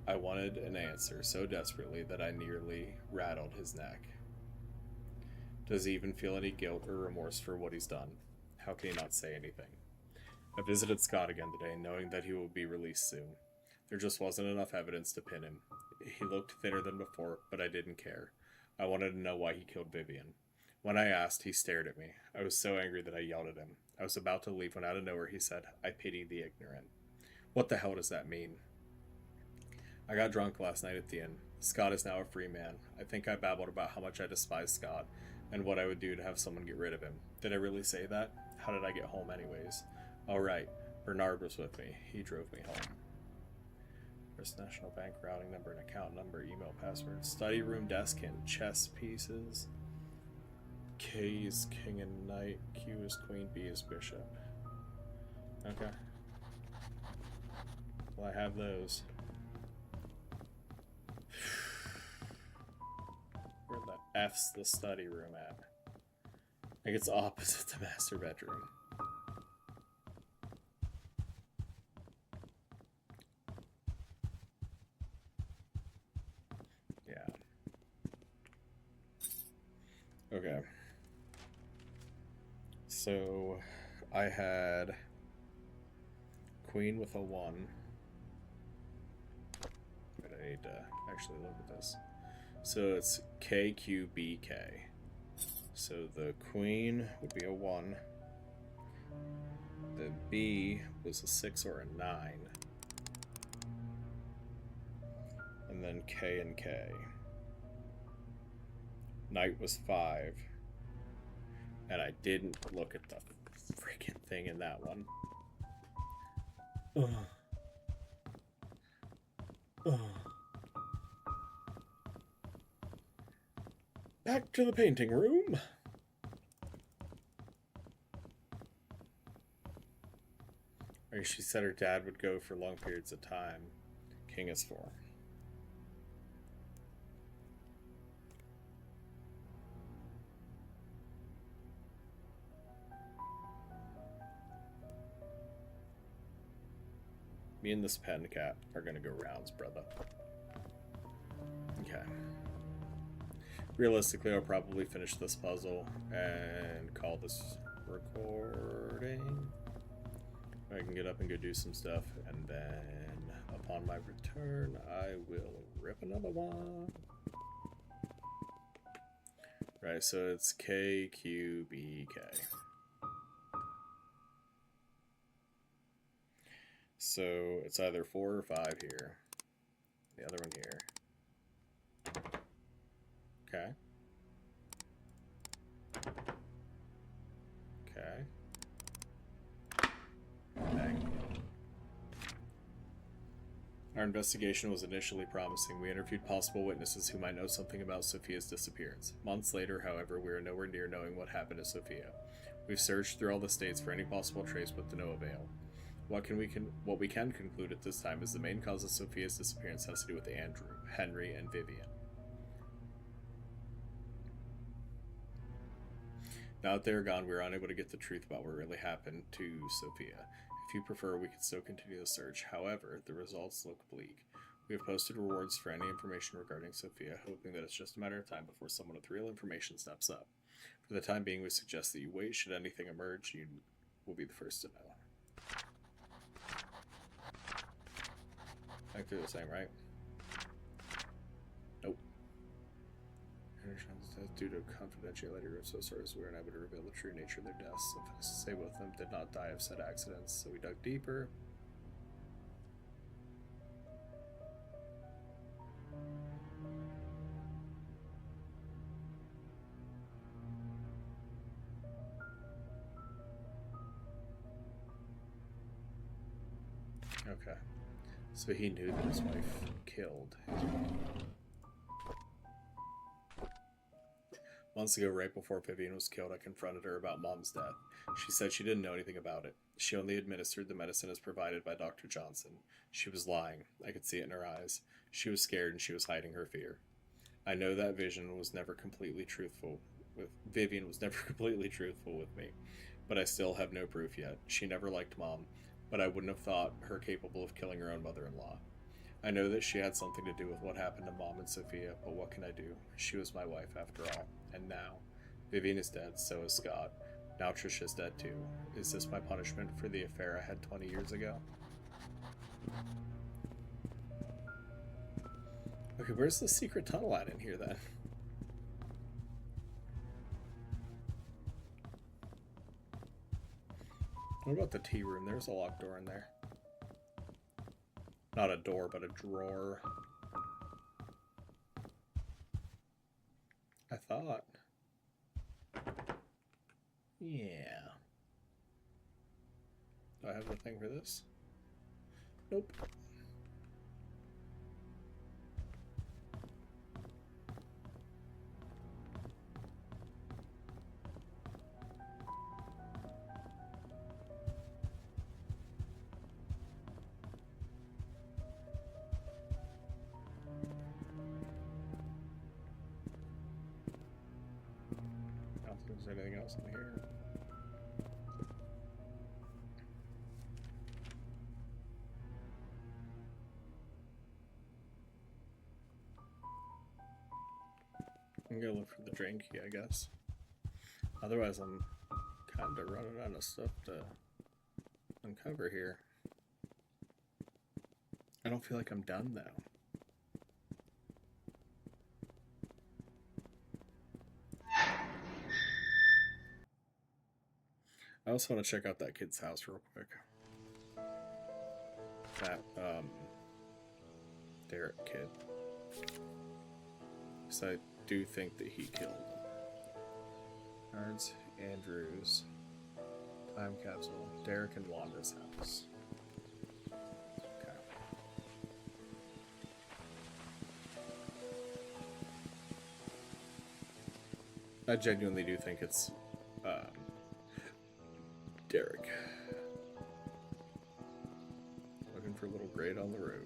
I wanted an answer so desperately that I nearly rattled his neck. Does he even feel any guilt or remorse for what he's done? How can he not say anything? I visited Scott again today, knowing that he will be released soon. There just wasn't enough evidence to pin him. He looked thinner than before, but I didn't care. I wanted to know why he killed Vivian. When I asked, he stared at me. I was so angry that I yelled at him. I was about to leave when out of nowhere he said, I pity the ignorant. What the hell does that mean? I got drunk last night at the inn. Scott is now a free man. I think I babbled about how much I despise Scott and what I would do to have someone get rid of him. Did I really say that? How did I get home anyways? Oh right, Bernard was with me. He drove me home. First National Bank routing number and account number, email password, study room desk and chess pieces. K is king and knight, Q is queen, B is bishop. Okay. Well, I have those. Where the F's the study room at? I think it's opposite the master bedroom. Yeah. Okay. So I had queen with a 1. But I need to actually look at this. So it's KQBK. So the queen would be a 1. The B was a 6 or a 9. And then K and K. Night was 5. And I didn't look at the freaking thing in that one. Ugh. Ugh. Back to the painting room. Or she said her dad would go for long periods of time. King is 4. Me and this pen cat are gonna go rounds, brother. Okay. Realistically, I'll probably finish this puzzle and call this recording. I can get up and go do some stuff, and then upon my return, I will rip another one. Right, so it's K, Q, B, K. So it's either 4 or 5 here. The other one here. Okay. Okay. Bang. Our investigation was initially promising. We interviewed possible witnesses who might know something about Sophia's disappearance. Months later, however, we are nowhere near knowing what happened to Sophia. We've searched through all the states for any possible trace, but to no avail. What we can conclude at this time is the main cause of Sophia's disappearance has to do with Andrew, Henry, and Vivian. Now that they are gone, we are unable to get the truth about what really happened to Sophia. If you prefer, we can still continue the search. However, the results look bleak. We have posted rewards for any information regarding Sophia, hoping that it's just a matter of time before someone with real information steps up. For the time being, we suggest that you wait. Should anything emerge, you will be the first to know. I think they're the same, right? Nope. Due to confidentiality, we're so sorry we were unable to reveal the true nature of their deaths. Suffice to say, both of them did not die of said accidents, so we dug deeper. Okay. So he knew that his wife killed his mom. Months ago, right before Vivian was killed, I confronted her about Mom's death. She said she didn't know anything about it. She only administered the medicine as provided by Dr. Johnson. She was lying. I could see it in her eyes. She was scared and she was hiding her fear. I know that Vivian was never completely truthful with me, but I still have no proof yet. She never liked Mom, but I wouldn't have thought her capable of killing her own mother-in-law. I know that she had something to do with what happened to Mom and Sophia, but what can I do? She was my wife after all. And now, Vivian is dead, so is Scott. Now Trisha's dead too. Is this my punishment for the affair I had 20 years ago? Okay, where's the secret tunnel at in here then? What about the tea room? There's a locked door in there. Not a door, but a drawer. I thought. Yeah. Do I have the thing for this? Nope. I don't think there's anything else in here. I'm gonna look for the drain key, I guess. Otherwise, I'm kind of running out of stuff to uncover here. I don't feel like I'm done, though. I also want to check out that kid's house real quick. That, Derek kid. So I do think that he killed him. Cards, Andrews, time capsule, Derek and Wanda's house. Okay. I genuinely do think it's Derek. Looking for a little grade on the road.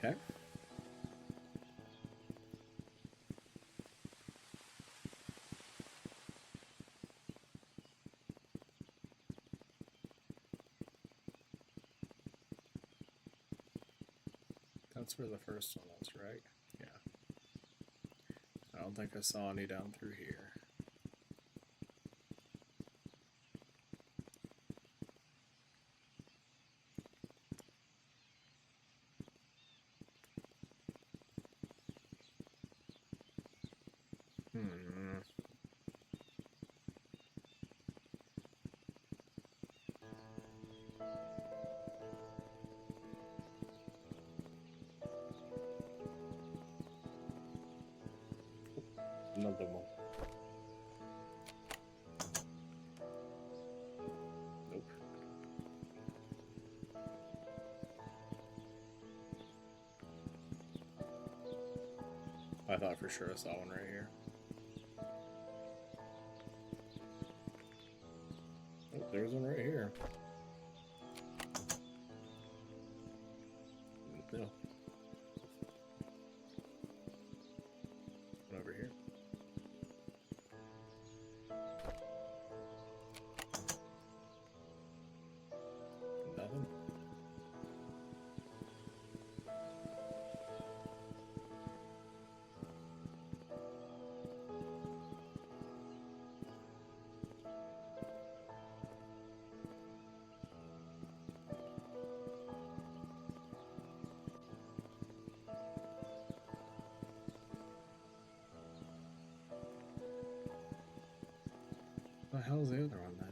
Okay. That's where the first one was, right? Yeah. I don't think I saw any down through here. Another one. Nope. I thought for sure I saw one right here. Oh, there's one right here. No. One over here. Nothing. What the hell's the other one then?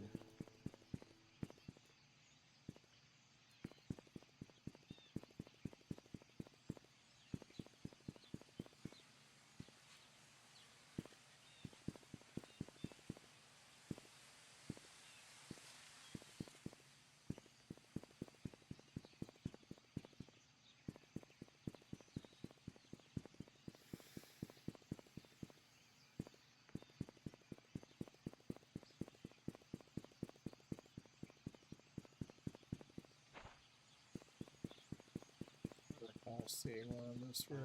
I'll see one on this road.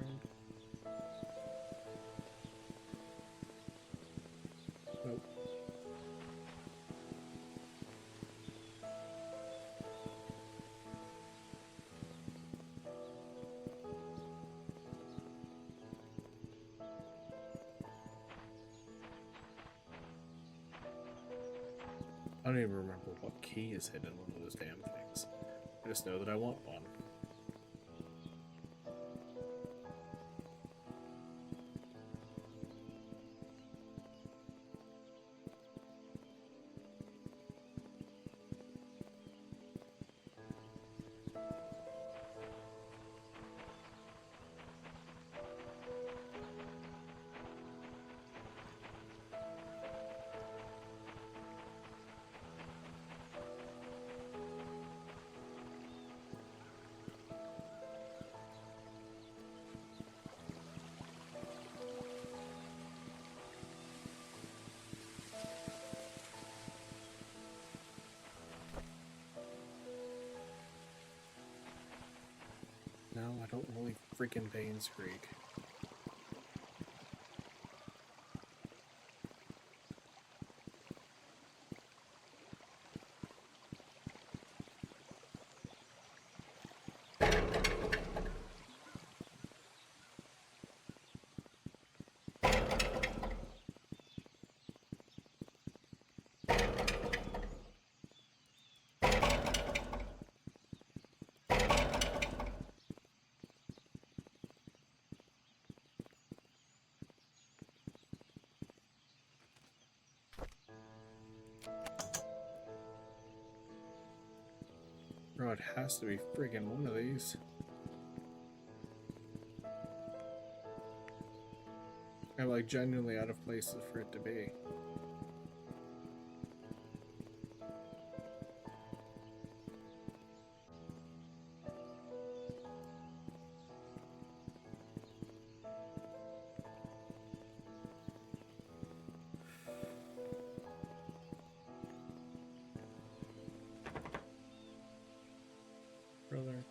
Nope. I don't even remember what key is hidden in one of those damn things. I just know that I want one. No, I don't really freaking Painscreek. Oh, it has to be friggin' one of these. I'm like genuinely out of places for it to be. Brother.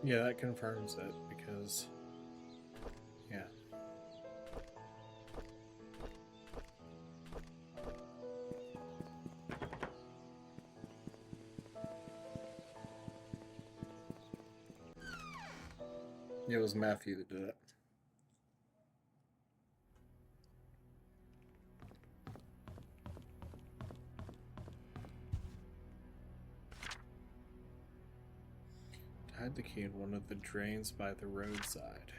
Yeah, that confirms it because, yeah. It was Matthew that did it. Hide the key in one of the drains by the roadside.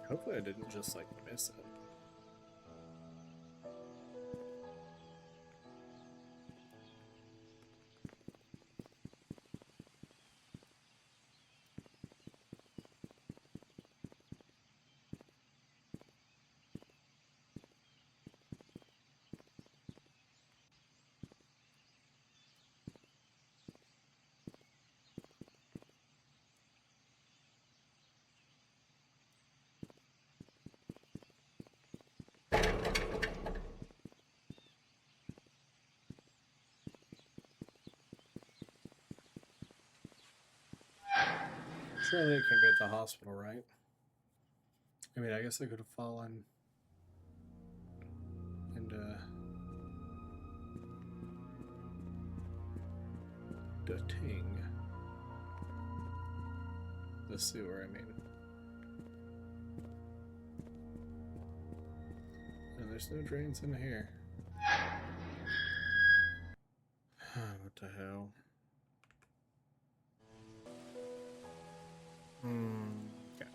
Hopefully I didn't just like miss it. Surely it can be at the hospital, right? I mean, I guess I could have fallen into the ting. The sewer, I mean. And there's no drains in here. What the hell? Okay.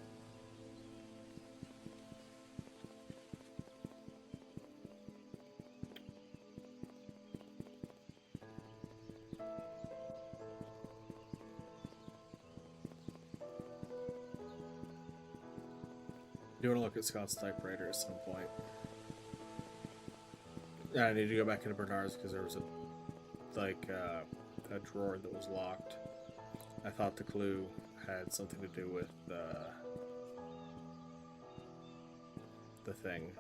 You want to look at Scott's typewriter at some point. Yeah, I need to go back into Bernard's because there was a drawer that was locked. I thought the clue had something to do with the thing.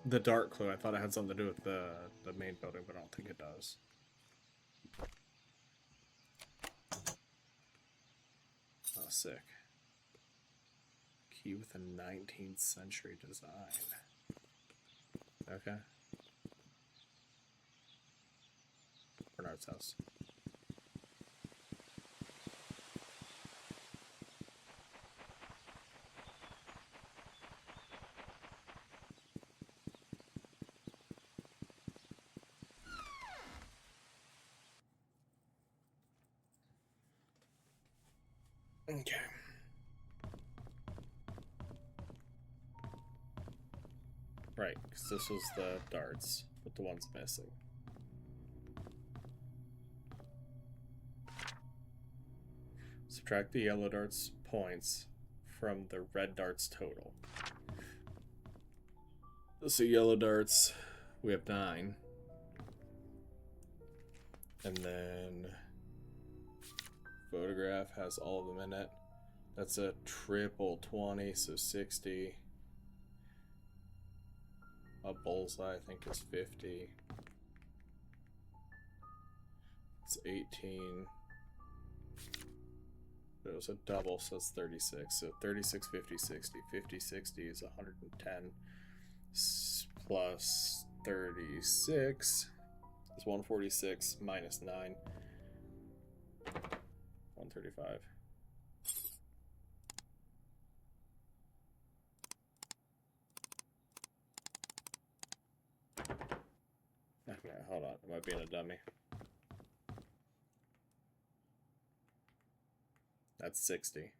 The dark clue. I thought it had something to do with the main building, but I don't think it does. Oh, sick. Key with a 19th century design. Okay. Bernard's house. Okay. Right, because this was the darts, but the one's missing. Subtract the yellow dart's points from the red dart's total. So yellow darts, we have 9. And then photograph has all of them in it. That's a triple 20, so 60. A bullseye, I think, is 50. It's 18. But it was a double, so it's 36. So 36, 50, 60. 50, 60 is 110. Plus 36 is 146 minus 9. 135. Okay, hold on. Am I being a dummy? That's 60.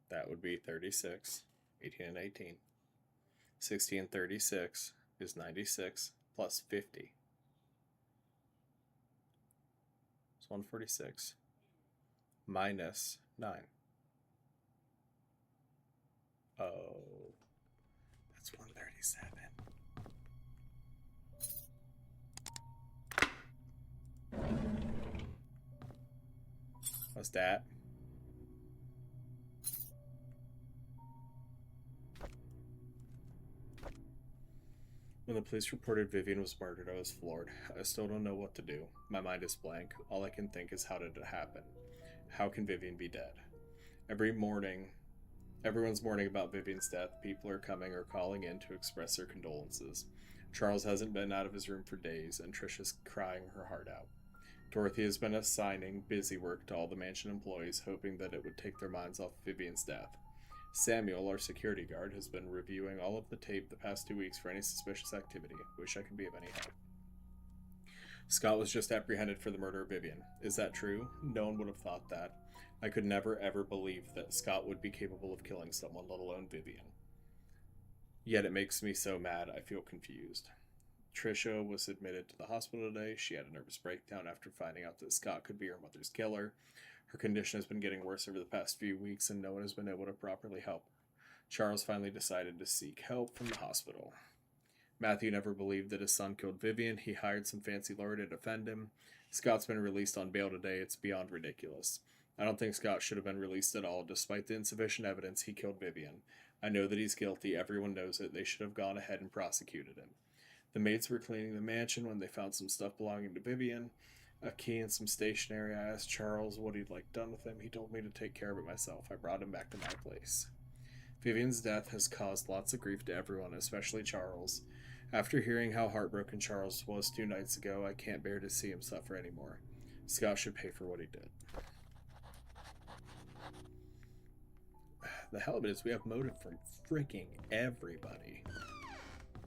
That would be 36. 18 and 18. 60 and 36 is 96 plus 50. It's 146 minus 9. Oh, that's 137. What's that? When the police reported Vivian was murdered, I was floored. I still don't know what to do. My mind is blank. All I can think is, how did it happen? How can Vivian be dead? Every morning, everyone's mourning about Vivian's death. People are coming or calling in to express their condolences. Charles hasn't been out of his room for days, and Trisha's crying her heart out. Dorothy has been assigning busy work to all the mansion employees, hoping that it would take their minds off Vivian's death. Samuel, our security guard, has been reviewing all of the tape the past 2 weeks for any suspicious activity. Wish I could be of any help. Scott was just apprehended for the murder of Vivian. Is that true? No one would have thought that. I could never ever believe that Scott would be capable of killing someone, let alone Vivian. Yet it makes me so mad, I feel confused. Trisha was admitted to the hospital today. She had a nervous breakdown after finding out that Scott could be her mother's killer. Her condition has been getting worse over the past few weeks, and no one has been able to properly help her. Charles finally decided to seek help from the hospital. Matthew never believed that his son killed Vivian. He hired some fancy lawyer to defend him. Scott's been released on bail today. It's beyond ridiculous. I don't think Scott should have been released at all. Despite the insufficient evidence, he killed Vivian. I know that he's guilty. Everyone knows it. They should have gone ahead and prosecuted him. The maids were cleaning the mansion when they found some stuff belonging to Vivian, a key and some stationery. I asked Charles what he'd like done with him. He told me to take care of it myself. I brought him back to my place. Vivian's death has caused lots of grief to everyone, especially Charles. After hearing how heartbroken Charles was 2 nights ago, I can't bear to see him suffer anymore. Scott should pay for what he did. The hell of it is, we have motive from freaking everybody.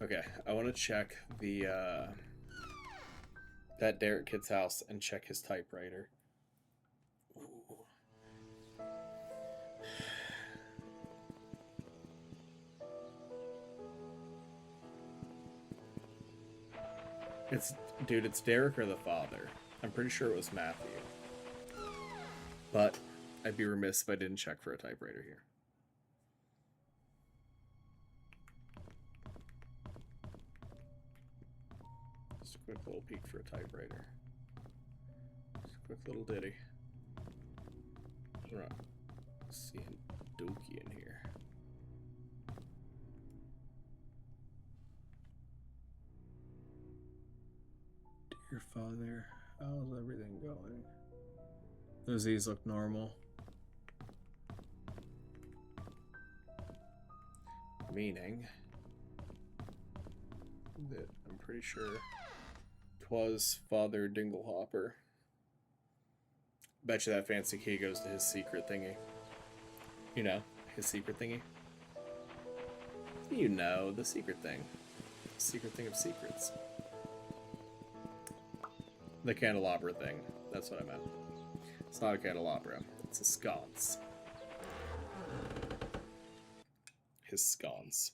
Okay, I want to check the that Derek kid's house and check his typewriter. Ooh. It's Derek or the father. I'm pretty sure it was Matthew. But I'd be remiss if I didn't check for a typewriter here. Just a quick little peek for a typewriter. Just a quick little ditty. We're not seeing Dookie in here. Dear Father, how's everything going? Those E's look normal. Meaning that I'm pretty sure 'twas Father Dinglehopper. Bet you that fancy key goes to his secret thingy. You know, his secret thingy. You know, the secret thing. Secret thing of secrets. The candelabra thing. That's what I meant. It's not a candelabra. It's a sconce. His sconce.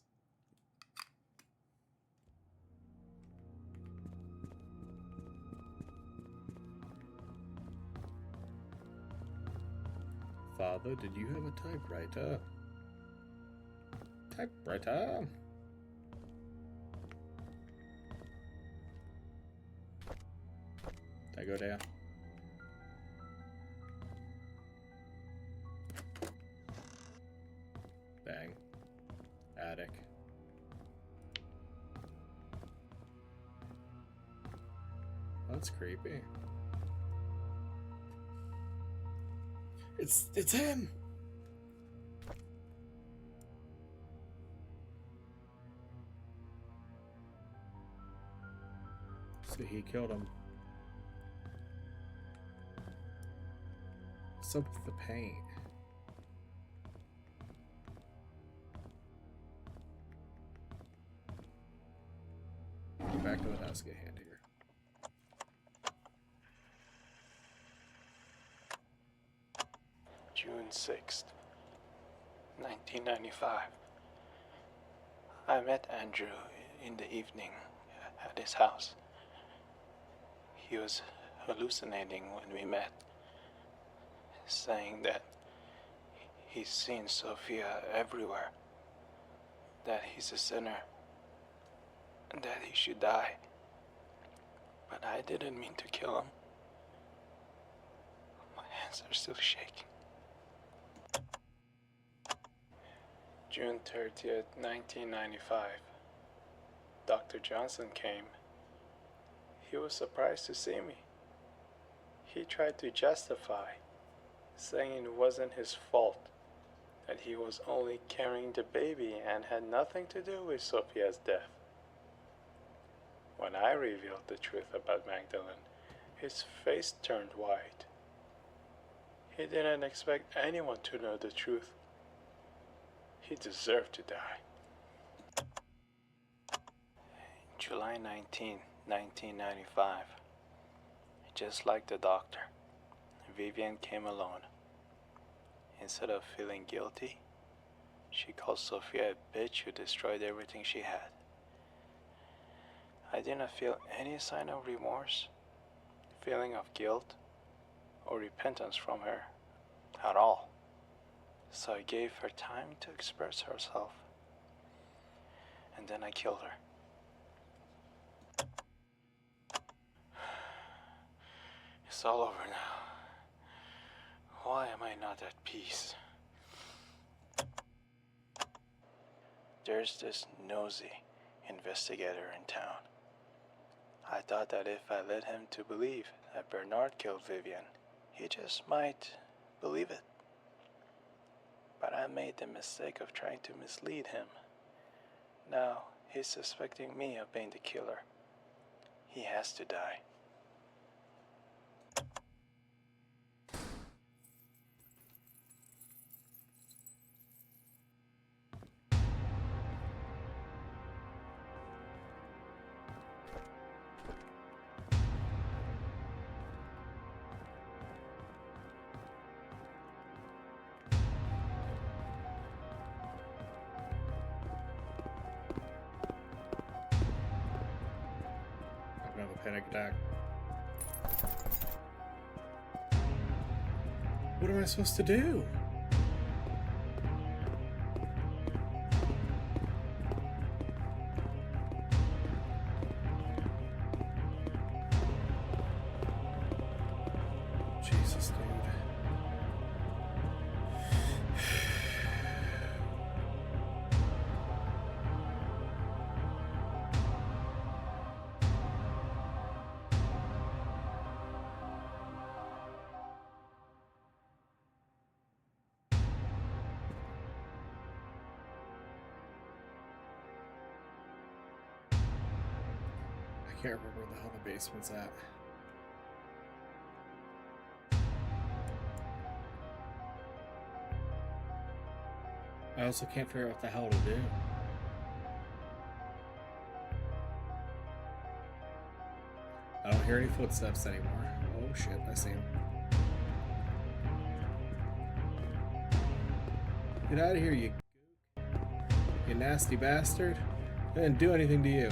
Father, did you have a typewriter? Typewriter? Did I go down? Bang. Attic. That's creepy. It's him. So he killed him. What's up with the paint? Get back to the house, get a hand here. June 6th, 1995. I met Andrew in the evening at his house. He was hallucinating when we met, saying that he's seen Sophia everywhere, that he's a sinner, and that he should die. But I didn't mean to kill him. My hands are still shaking. June 30th, 1995. Dr. Johnson came. He was surprised to see me. He tried to justify, saying it wasn't his fault, that he was only carrying the baby and had nothing to do with Sophia's death. When I revealed the truth about Magdalene, his face turned white. He didn't expect anyone to know the truth. He deserved to die. July 19, 1995. Just like the doctor, Vivian came alone. Instead of feeling guilty, she called Sophia a bitch who destroyed everything she had. I didn't feel any sign of remorse, feeling of guilt, or repentance from her at all. So I gave her time to express herself. And then I killed her. It's all over now. Why am I not at peace? There's this nosy investigator in town. I thought that if I led him to believe that Bernard killed Vivian, he just might believe it. But I made the mistake of trying to mislead him. Now he's suspecting me of being the killer. He has to die. panic attack. What am I supposed to do? Jesus, dude. I can't remember where the hell the basement's at. I also can't figure out what the hell to do. I don't hear any footsteps anymore. Oh shit, I see him. Get out of here, you nasty bastard. I didn't do anything to you.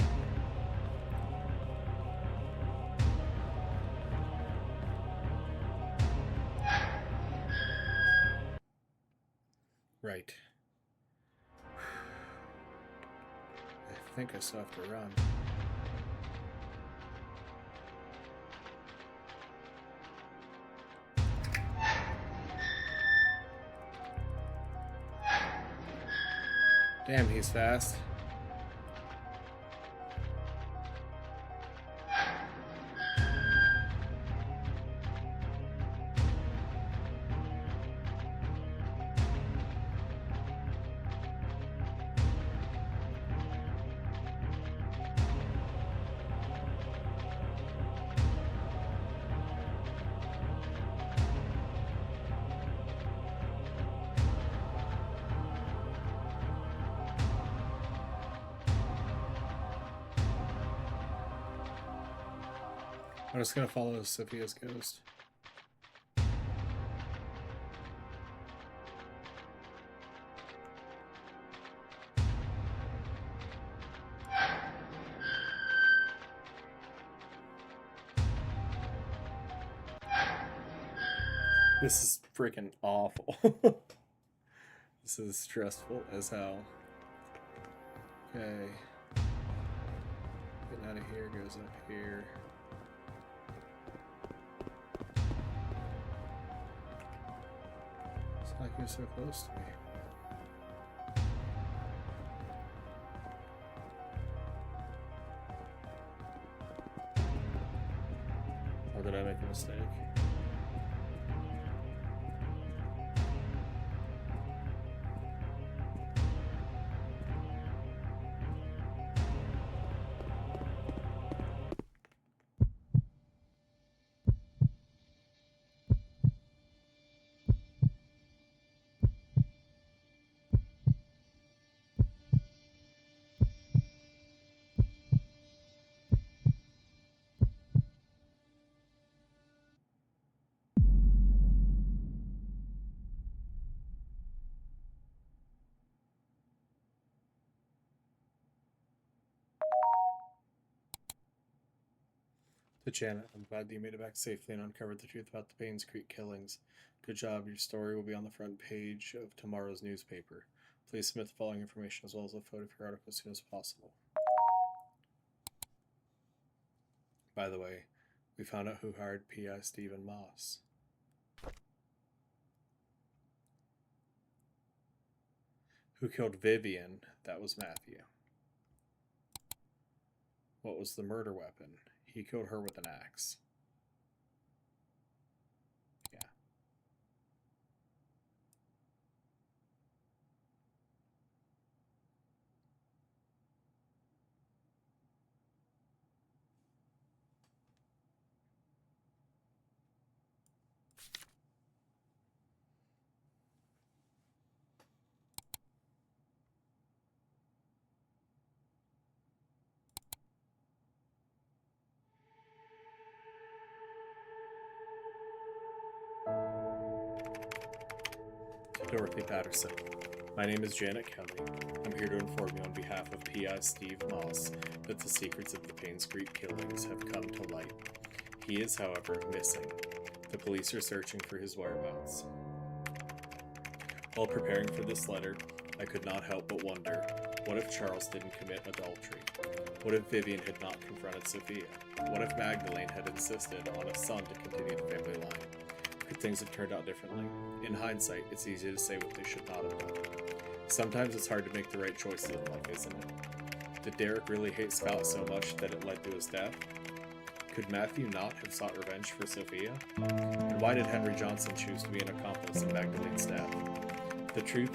Right. I think I still have to run. Damn, he's fast. I'm just gonna follow Sophia's ghost. This is freaking awful. This is stressful as hell. Okay. Getting out of here, goes up here. It's like you're so close to me. Or did I make a mistake? To Janet, I'm glad that you made it back safely and uncovered the truth about the Painscreek Killings. Good job. Your story will be on the front page of tomorrow's newspaper. Please submit the following information as well as a photo of your article as soon as possible. By the way, we found out who hired P.I. Stephen Moss. Who killed Vivian? That was Matthew. What was the murder weapon? He killed her with an axe. Yeah. Dorothy Patterson. My name is Janet Kelly. I'm here to inform you on behalf of P.I. Steve Moss that the secrets of the Painscreek Killings have come to light. He is, however, missing. The police are searching for his whereabouts. While preparing for this letter, I could not help but wonder, what if Charles didn't commit adultery? What if Vivian had not confronted Sophia? What if Magdalene had insisted on a son to continue the family line? Could things have turned out differently? In hindsight, it's easy to say what they should not have done. Sometimes it's hard to make the right choices in life, isn't it? Did Derek really hate Scott so much that it led to his death? Could Matthew not have sought revenge for Sophia? And why did Henry Johnson choose to be an accomplice in Magdalene's death? The truth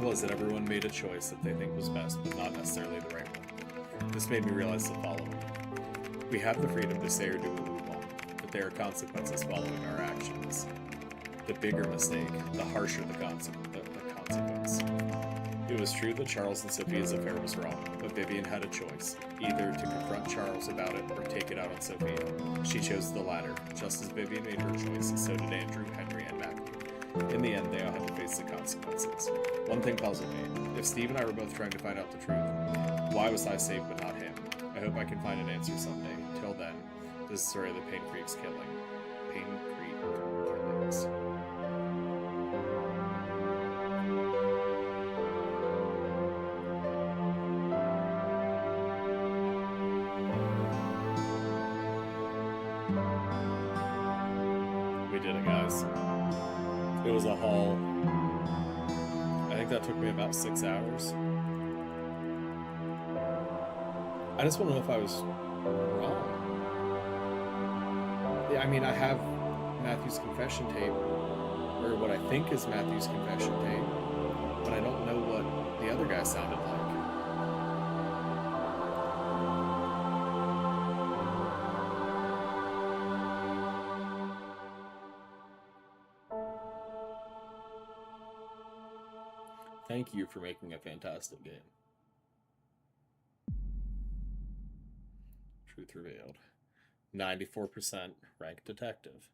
was that everyone made a choice that they think was best, but not necessarily the right one. This made me realize the following. We have the freedom to say or do what we want, but there are consequences following our actions. The bigger mistake, the harsher the consequence. It was true that Charles and Sophia's affair was wrong, but Vivian had a choice, either to confront Charles about it or take it out on Sophia. She chose the latter. Just as Vivian made her choice, so did Andrew, Henry, and Matthew. In the end, they all had to face the consequences. One thing puzzled me. If Steve and I were both trying to find out the truth, why was I saved but not him? I hope I can find an answer someday. Till then, this is the story of the Painscreek's killing. Painscreek Killings. We did it, guys. It was a haul. I think that took me about 6 hours. I just want to know if I was wrong. Yeah, I mean, I have Matthew's confession tape, or what I think is Matthew's confession tape, but I don't know what the other guy sounded like. Thank you for making a fantastic game. Truth revealed. 94% ranked detective.